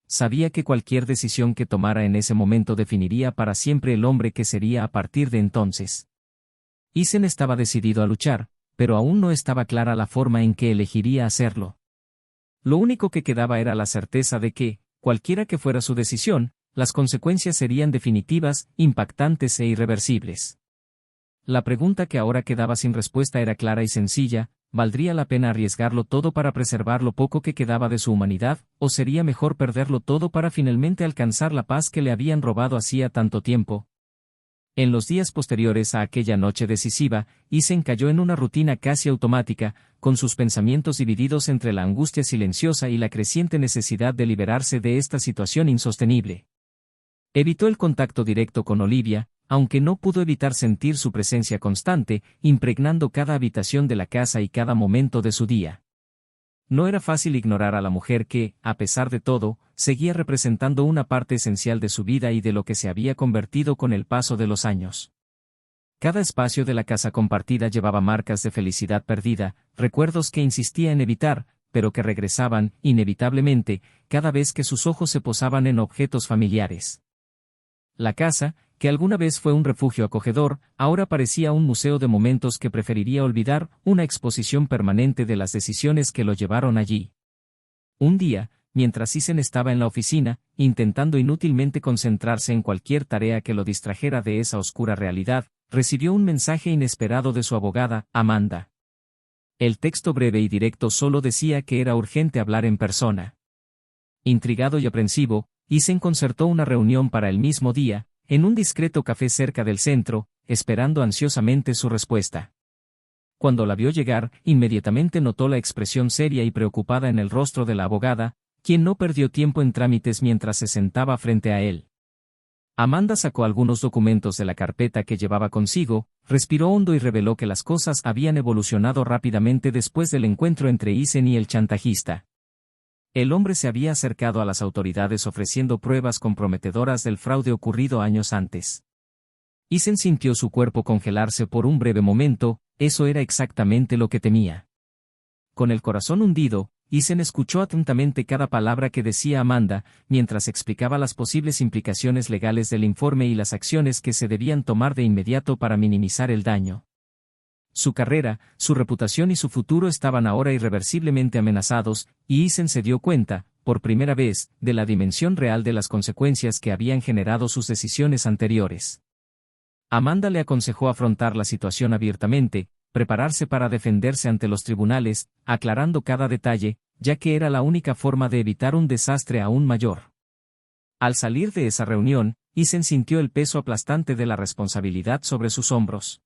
Sabía que cualquier decisión que tomara en ese momento definiría para siempre el hombre que sería a partir de entonces. Isen estaba decidido a luchar, pero aún no estaba clara la forma en que elegiría hacerlo. Lo único que quedaba era la certeza de que, cualquiera que fuera su decisión, las consecuencias serían definitivas, impactantes e irreversibles. La pregunta que ahora quedaba sin respuesta era clara y sencilla: ¿valdría la pena arriesgarlo todo para preservar lo poco que quedaba de su humanidad, o sería mejor perderlo todo para finalmente alcanzar la paz que le habían robado hacía tanto tiempo? En los días posteriores a aquella noche decisiva, Isen cayó en una rutina casi automática, con sus pensamientos divididos entre la angustia silenciosa y la creciente necesidad de liberarse de esta situación insostenible. Evitó el contacto directo con Olivia, aunque no pudo evitar sentir su presencia constante, impregnando cada habitación de la casa y cada momento de su día. No era fácil ignorar a la mujer que, a pesar de todo, seguía representando una parte esencial de su vida y de lo que se había convertido con el paso de los años. Cada espacio de la casa compartida llevaba marcas de felicidad perdida, recuerdos que insistía en evitar, pero que regresaban, inevitablemente, cada vez que sus ojos se posaban en objetos familiares. La casa, que alguna vez fue un refugio acogedor, ahora parecía un museo de momentos que preferiría olvidar, una exposición permanente de las decisiones que lo llevaron allí. Un día, mientras Isen estaba en la oficina, intentando inútilmente concentrarse en cualquier tarea que lo distrajera de esa oscura realidad, recibió un mensaje inesperado de su abogada, Amanda. El texto breve y directo solo decía que era urgente hablar en persona. Intrigado y aprensivo, Isen concertó una reunión para el mismo día, en un discreto café cerca del centro, esperando ansiosamente su respuesta. Cuando la vio llegar, inmediatamente notó la expresión seria y preocupada en el rostro de la abogada, quien no perdió tiempo en trámites mientras se sentaba frente a él. Amanda sacó algunos documentos de la carpeta que llevaba consigo, respiró hondo y reveló que las cosas habían evolucionado rápidamente después del encuentro entre Isen y el chantajista. El hombre se había acercado a las autoridades ofreciendo pruebas comprometedoras del fraude ocurrido años antes. Isen sintió su cuerpo congelarse por un breve momento, eso era exactamente lo que temía. Con el corazón hundido, Isen escuchó atentamente cada palabra que decía Amanda, mientras explicaba las posibles implicaciones legales del informe y las acciones que se debían tomar de inmediato para minimizar el daño. Su carrera, su reputación y su futuro estaban ahora irreversiblemente amenazados, y Isen se dio cuenta, por primera vez, de la dimensión real de las consecuencias que habían generado sus decisiones anteriores. Amanda le aconsejó afrontar la situación abiertamente, prepararse para defenderse ante los tribunales, aclarando cada detalle, ya que era la única forma de evitar un desastre aún mayor. Al salir de esa reunión, Isen sintió el peso aplastante de la responsabilidad sobre sus hombros.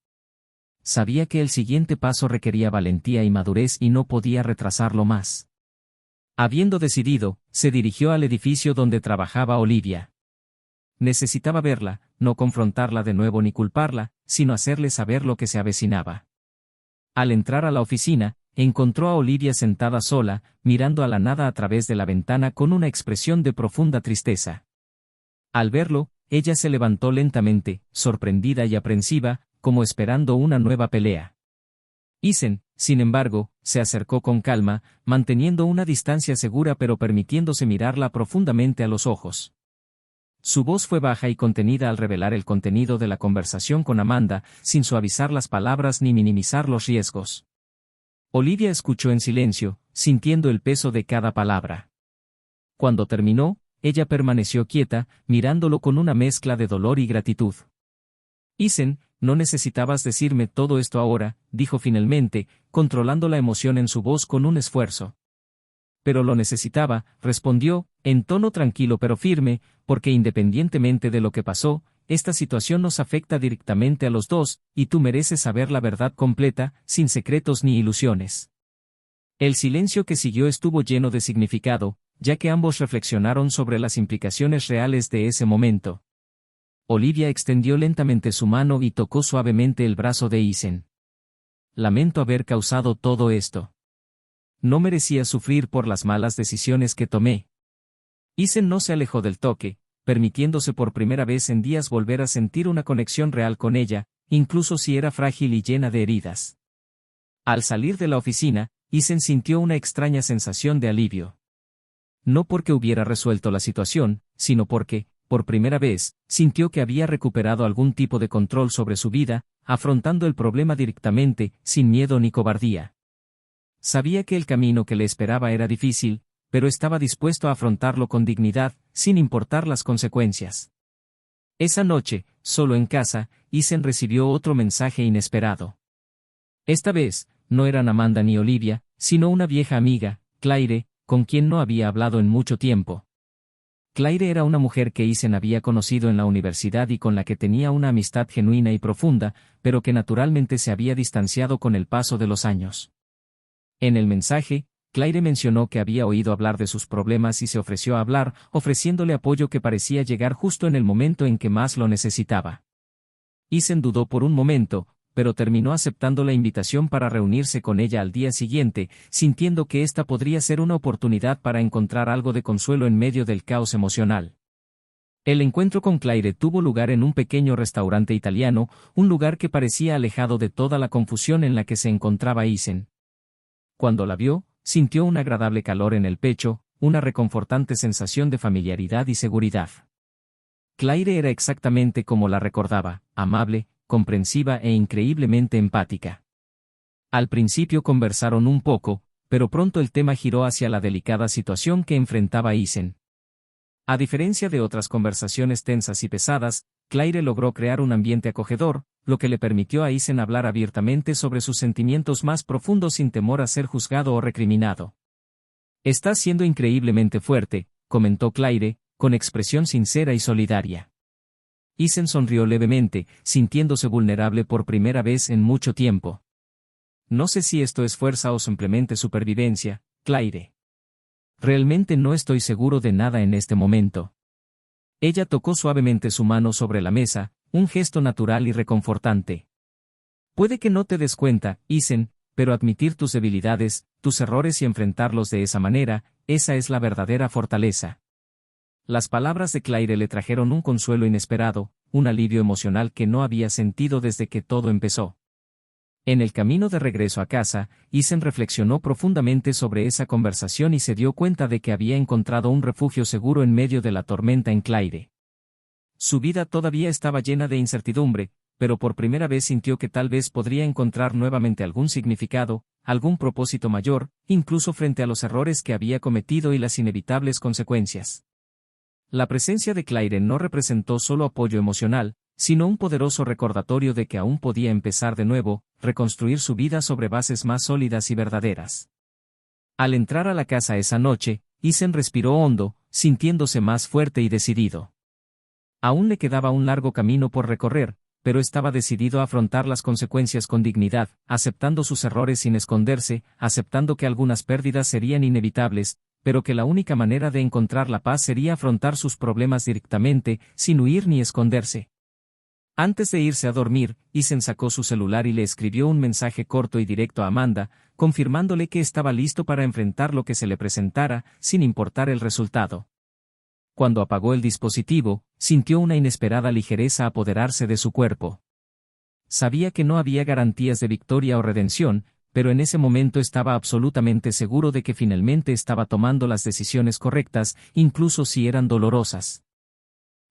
Sabía que el siguiente paso requería valentía y madurez y no podía retrasarlo más. Habiendo decidido, se dirigió al edificio donde trabajaba Olivia. Necesitaba verla, no confrontarla de nuevo ni culparla, sino hacerle saber lo que se avecinaba. Al entrar a la oficina, encontró a Olivia sentada sola, mirando a la nada a través de la ventana con una expresión de profunda tristeza. Al verlo, ella se levantó lentamente, sorprendida y aprensiva, como esperando una nueva pelea. Isen, sin embargo, se acercó con calma, manteniendo una distancia segura pero permitiéndose mirarla profundamente a los ojos. Su voz fue baja y contenida al revelar el contenido de la conversación con Amanda, sin suavizar las palabras ni minimizar los riesgos. Olivia escuchó en silencio, sintiendo el peso de cada palabra. Cuando terminó, ella permaneció quieta, mirándolo con una mezcla de dolor y gratitud. Isen, no necesitabas decirme todo esto ahora, dijo finalmente, controlando la emoción en su voz con un esfuerzo. Pero lo necesitaba, respondió, en tono tranquilo pero firme, porque independientemente de lo que pasó, esta situación nos afecta directamente a los dos, y tú mereces saber la verdad completa, sin secretos ni ilusiones. El silencio que siguió estuvo lleno de significado, ya que ambos reflexionaron sobre las implicaciones reales de ese momento. Olivia extendió lentamente su mano y tocó suavemente el brazo de Isen. Lamento haber causado todo esto. No merecía sufrir por las malas decisiones que tomé. Isen no se alejó del toque, permitiéndose por primera vez en días volver a sentir una conexión real con ella, incluso si era frágil y llena de heridas. Al salir de la oficina, Isen sintió una extraña sensación de alivio. No porque hubiera resuelto la situación, sino porque, por primera vez, sintió que había recuperado algún tipo de control sobre su vida, afrontando el problema directamente, sin miedo ni cobardía. Sabía que el camino que le esperaba era difícil, pero estaba dispuesto a afrontarlo con dignidad, sin importar las consecuencias. Esa noche, solo en casa, Isen recibió otro mensaje inesperado. Esta vez, no eran Amanda ni Olivia, sino una vieja amiga, Claire, con quien no había hablado en mucho tiempo. Claire era una mujer que Isen había conocido en la universidad y con la que tenía una amistad genuina y profunda, pero que naturalmente se había distanciado con el paso de los años. En el mensaje, Claire mencionó que había oído hablar de sus problemas y se ofreció a hablar, ofreciéndole apoyo que parecía llegar justo en el momento en que más lo necesitaba. Isen dudó por un momento, pero terminó aceptando la invitación para reunirse con ella al día siguiente, sintiendo que esta podría ser una oportunidad para encontrar algo de consuelo en medio del caos emocional. El encuentro con Claire tuvo lugar en un pequeño restaurante italiano, un lugar que parecía alejado de toda la confusión en la que se encontraba Isen. Cuando la vio, sintió un agradable calor en el pecho, una reconfortante sensación de familiaridad y seguridad. Claire era exactamente como la recordaba, amable, comprensiva e increíblemente empática. Al principio conversaron un poco, pero pronto el tema giró hacia la delicada situación que enfrentaba Isen. A diferencia de otras conversaciones tensas y pesadas, Claire logró crear un ambiente acogedor, lo que le permitió a Isen hablar abiertamente sobre sus sentimientos más profundos sin temor a ser juzgado o recriminado. «Estás siendo increíblemente fuerte», comentó Claire, con expresión sincera y solidaria. Isen sonrió levemente, sintiéndose vulnerable por primera vez en mucho tiempo. «No sé si esto es fuerza o simplemente supervivencia, Claire. Realmente no estoy seguro de nada en este momento». Ella tocó suavemente su mano sobre la mesa, un gesto natural y reconfortante. «Puede que no te des cuenta, Isen, pero admitir tus debilidades, tus errores y enfrentarlos de esa manera, esa es la verdadera fortaleza». Las palabras de Claire le trajeron un consuelo inesperado, un alivio emocional que no había sentido desde que todo empezó. En el camino de regreso a casa, Isen reflexionó profundamente sobre esa conversación y se dio cuenta de que había encontrado un refugio seguro en medio de la tormenta en Claire. Su vida todavía estaba llena de incertidumbre, pero por primera vez sintió que tal vez podría encontrar nuevamente algún significado, algún propósito mayor, incluso frente a los errores que había cometido y las inevitables consecuencias. La presencia de Claire no representó solo apoyo emocional, sino un poderoso recordatorio de que aún podía empezar de nuevo, reconstruir su vida sobre bases más sólidas y verdaderas. Al entrar a la casa esa noche, Isen respiró hondo, sintiéndose más fuerte y decidido. Aún le quedaba un largo camino por recorrer, pero estaba decidido a afrontar las consecuencias con dignidad, aceptando sus errores sin esconderse, aceptando que algunas pérdidas serían inevitables, pero que la única manera de encontrar la paz sería afrontar sus problemas directamente, sin huir ni esconderse. Antes de irse a dormir, Isen sacó su celular y le escribió un mensaje corto y directo a Amanda, confirmándole que estaba listo para enfrentar lo que se le presentara, sin importar el resultado. Cuando apagó el dispositivo, sintió una inesperada ligereza apoderarse de su cuerpo. Sabía que no había garantías de victoria o redención, pero en ese momento estaba absolutamente seguro de que finalmente estaba tomando las decisiones correctas, incluso si eran dolorosas.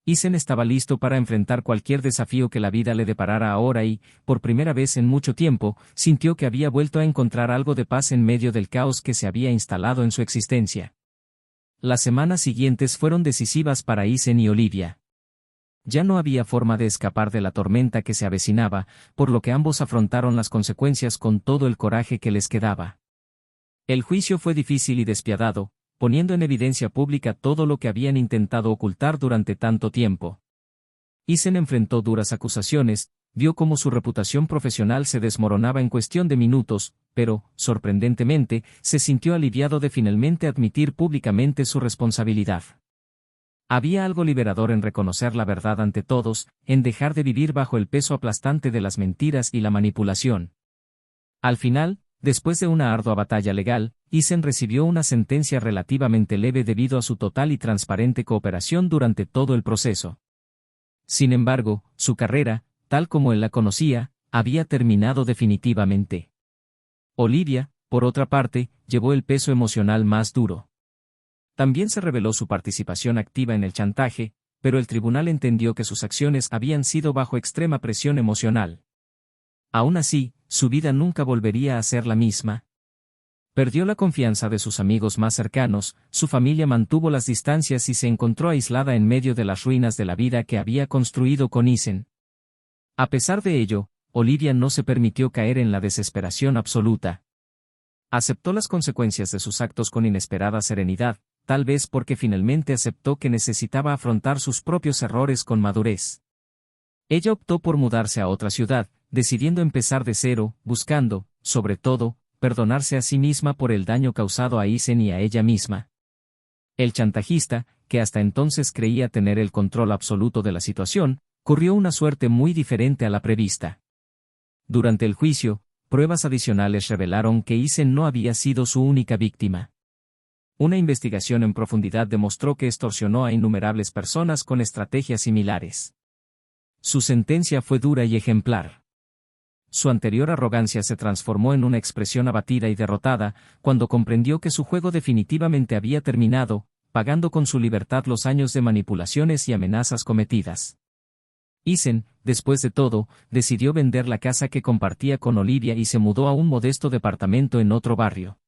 Isen estaba listo para enfrentar cualquier desafío que la vida le deparara ahora y, por primera vez en mucho tiempo, sintió que había vuelto a encontrar algo de paz en medio del caos que se había instalado en su existencia. Las semanas siguientes fueron decisivas para Isen y Olivia. Ya no había forma de escapar de la tormenta que se avecinaba, por lo que ambos afrontaron las consecuencias con todo el coraje que les quedaba. El juicio fue difícil y despiadado, poniendo en evidencia pública todo lo que habían intentado ocultar durante tanto tiempo. Isen enfrentó duras acusaciones, vio cómo su reputación profesional se desmoronaba en cuestión de minutos, pero, sorprendentemente, se sintió aliviado de finalmente admitir públicamente su responsabilidad. Había algo liberador en reconocer la verdad ante todos, en dejar de vivir bajo el peso aplastante de las mentiras y la manipulación. Al final, después de una ardua batalla legal, Eisen recibió una sentencia relativamente leve debido a su total y transparente cooperación durante todo el proceso. Sin embargo, su carrera, tal como él la conocía, había terminado definitivamente. Olivia, por otra parte, llevó el peso emocional más duro. También se reveló su participación activa en el chantaje, pero el tribunal entendió que sus acciones habían sido bajo extrema presión emocional. Aún así, su vida nunca volvería a ser la misma. Perdió la confianza de sus amigos más cercanos, su familia mantuvo las distancias y se encontró aislada en medio de las ruinas de la vida que había construido con Eisen. A pesar de ello, Olivia no se permitió caer en la desesperación absoluta. Aceptó las consecuencias de sus actos con inesperada serenidad, tal vez porque finalmente aceptó que necesitaba afrontar sus propios errores con madurez. Ella optó por mudarse a otra ciudad, decidiendo empezar de cero, buscando, sobre todo, perdonarse a sí misma por el daño causado a Eisen y a ella misma. El chantajista, que hasta entonces creía tener el control absoluto de la situación, corrió una suerte muy diferente a la prevista. Durante el juicio, pruebas adicionales revelaron que Eisen no había sido su única víctima. Una investigación en profundidad demostró que extorsionó a innumerables personas con estrategias similares. Su sentencia fue dura y ejemplar. Su anterior arrogancia se transformó en una expresión abatida y derrotada, cuando comprendió que su juego definitivamente había terminado, pagando con su libertad los años de manipulaciones y amenazas cometidas. Eisen, después de todo, decidió vender la casa que compartía con Olivia y se mudó a un modesto departamento en otro barrio.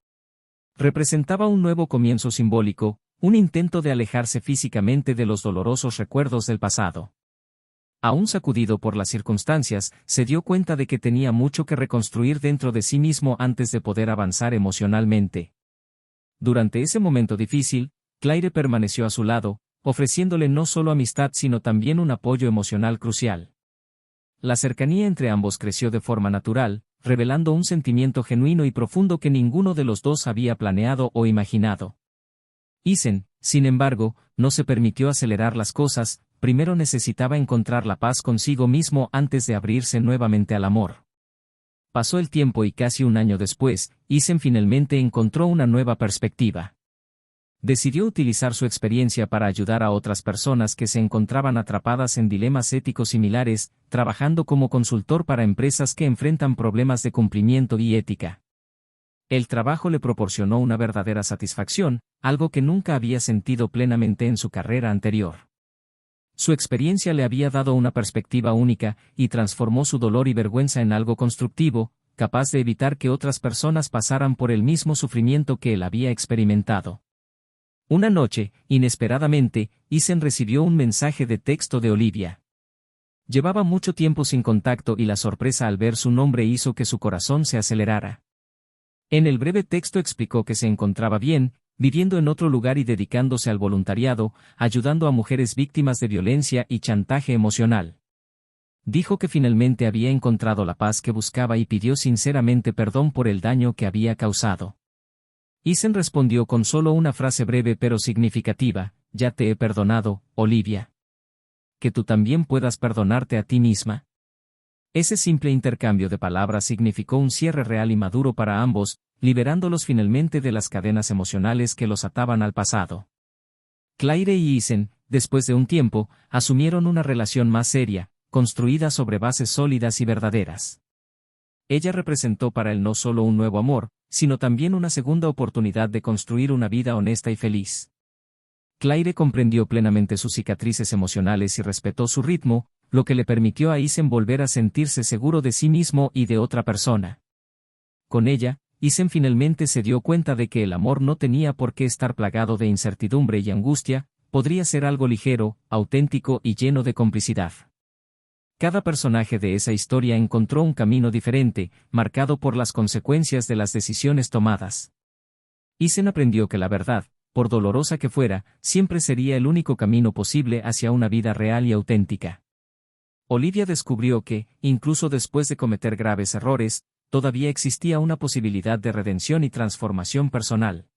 Representaba un nuevo comienzo simbólico, un intento de alejarse físicamente de los dolorosos recuerdos del pasado. Aún sacudido por las circunstancias, se dio cuenta de que tenía mucho que reconstruir dentro de sí mismo antes de poder avanzar emocionalmente. Durante ese momento difícil, Claire permaneció a su lado, ofreciéndole no solo amistad sino también un apoyo emocional crucial. La cercanía entre ambos creció de forma natural, revelando un sentimiento genuino y profundo que ninguno de los dos había planeado o imaginado. Eisen, sin embargo, no se permitió acelerar las cosas, primero necesitaba encontrar la paz consigo mismo antes de abrirse nuevamente al amor. Pasó el tiempo y casi un año después, Eisen finalmente encontró una nueva perspectiva. Decidió utilizar su experiencia para ayudar a otras personas que se encontraban atrapadas en dilemas éticos similares, trabajando como consultor para empresas que enfrentan problemas de cumplimiento y ética. El trabajo le proporcionó una verdadera satisfacción, algo que nunca había sentido plenamente en su carrera anterior. Su experiencia le había dado una perspectiva única, y transformó su dolor y vergüenza en algo constructivo, capaz de evitar que otras personas pasaran por el mismo sufrimiento que él había experimentado. Una noche, inesperadamente, Eisen recibió un mensaje de texto de Olivia. Llevaba mucho tiempo sin contacto y la sorpresa al ver su nombre hizo que su corazón se acelerara. En el breve texto explicó que se encontraba bien, viviendo en otro lugar y dedicándose al voluntariado, ayudando a mujeres víctimas de violencia y chantaje emocional. Dijo que finalmente había encontrado la paz que buscaba y pidió sinceramente perdón por el daño que había causado. Eisen respondió con solo una frase breve pero significativa: «Ya te he perdonado, Olivia. Que tú también puedas perdonarte a ti misma». Ese simple intercambio de palabras significó un cierre real y maduro para ambos, liberándolos finalmente de las cadenas emocionales que los ataban al pasado. Claire y Eisen, después de un tiempo, asumieron una relación más seria, construida sobre bases sólidas y verdaderas. Ella representó para él no solo un nuevo amor, sino también una segunda oportunidad de construir una vida honesta y feliz. Claire comprendió plenamente sus cicatrices emocionales y respetó su ritmo, lo que le permitió a Eisen volver a sentirse seguro de sí mismo y de otra persona. Con ella, Eisen finalmente se dio cuenta de que el amor no tenía por qué estar plagado de incertidumbre y angustia, podría ser algo ligero, auténtico y lleno de complicidad. Cada personaje de esa historia encontró un camino diferente, marcado por las consecuencias de las decisiones tomadas. Eisen aprendió que la verdad, por dolorosa que fuera, siempre sería el único camino posible hacia una vida real y auténtica. Olivia descubrió que, incluso después de cometer graves errores, todavía existía una posibilidad de redención y transformación personal.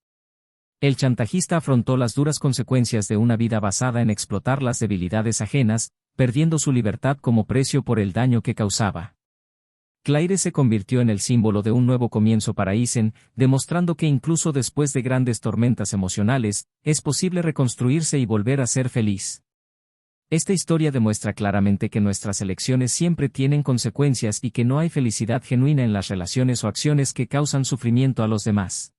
El chantajista afrontó las duras consecuencias de una vida basada en explotar las debilidades ajenas, perdiendo su libertad como precio por el daño que causaba. Claire se convirtió en el símbolo de un nuevo comienzo para Eisen, demostrando que incluso después de grandes tormentas emocionales, es posible reconstruirse y volver a ser feliz. Esta historia demuestra claramente que nuestras elecciones siempre tienen consecuencias y que no hay felicidad genuina en las relaciones o acciones que causan sufrimiento a los demás.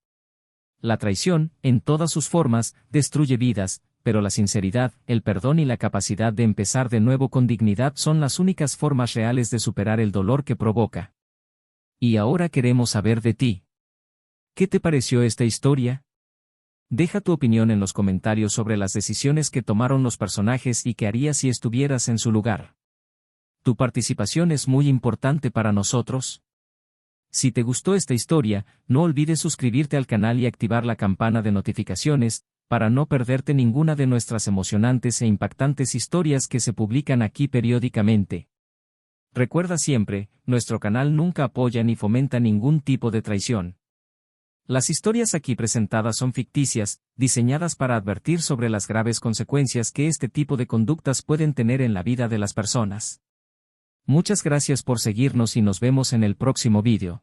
La traición, en todas sus formas, destruye vidas, pero la sinceridad, el perdón y la capacidad de empezar de nuevo con dignidad son las únicas formas reales de superar el dolor que provoca. Y ahora queremos saber de ti. ¿Qué te pareció esta historia? Deja tu opinión en los comentarios sobre las decisiones que tomaron los personajes y qué harías si estuvieras en su lugar. Tu participación es muy importante para nosotros. Si te gustó esta historia, no olvides suscribirte al canal y activar la campana de notificaciones, para no perderte ninguna de nuestras emocionantes e impactantes historias que se publican aquí periódicamente. Recuerda siempre, nuestro canal nunca apoya ni fomenta ningún tipo de traición. Las historias aquí presentadas son ficticias, diseñadas para advertir sobre las graves consecuencias que este tipo de conductas pueden tener en la vida de las personas. Muchas gracias por seguirnos y nos vemos en el próximo vídeo.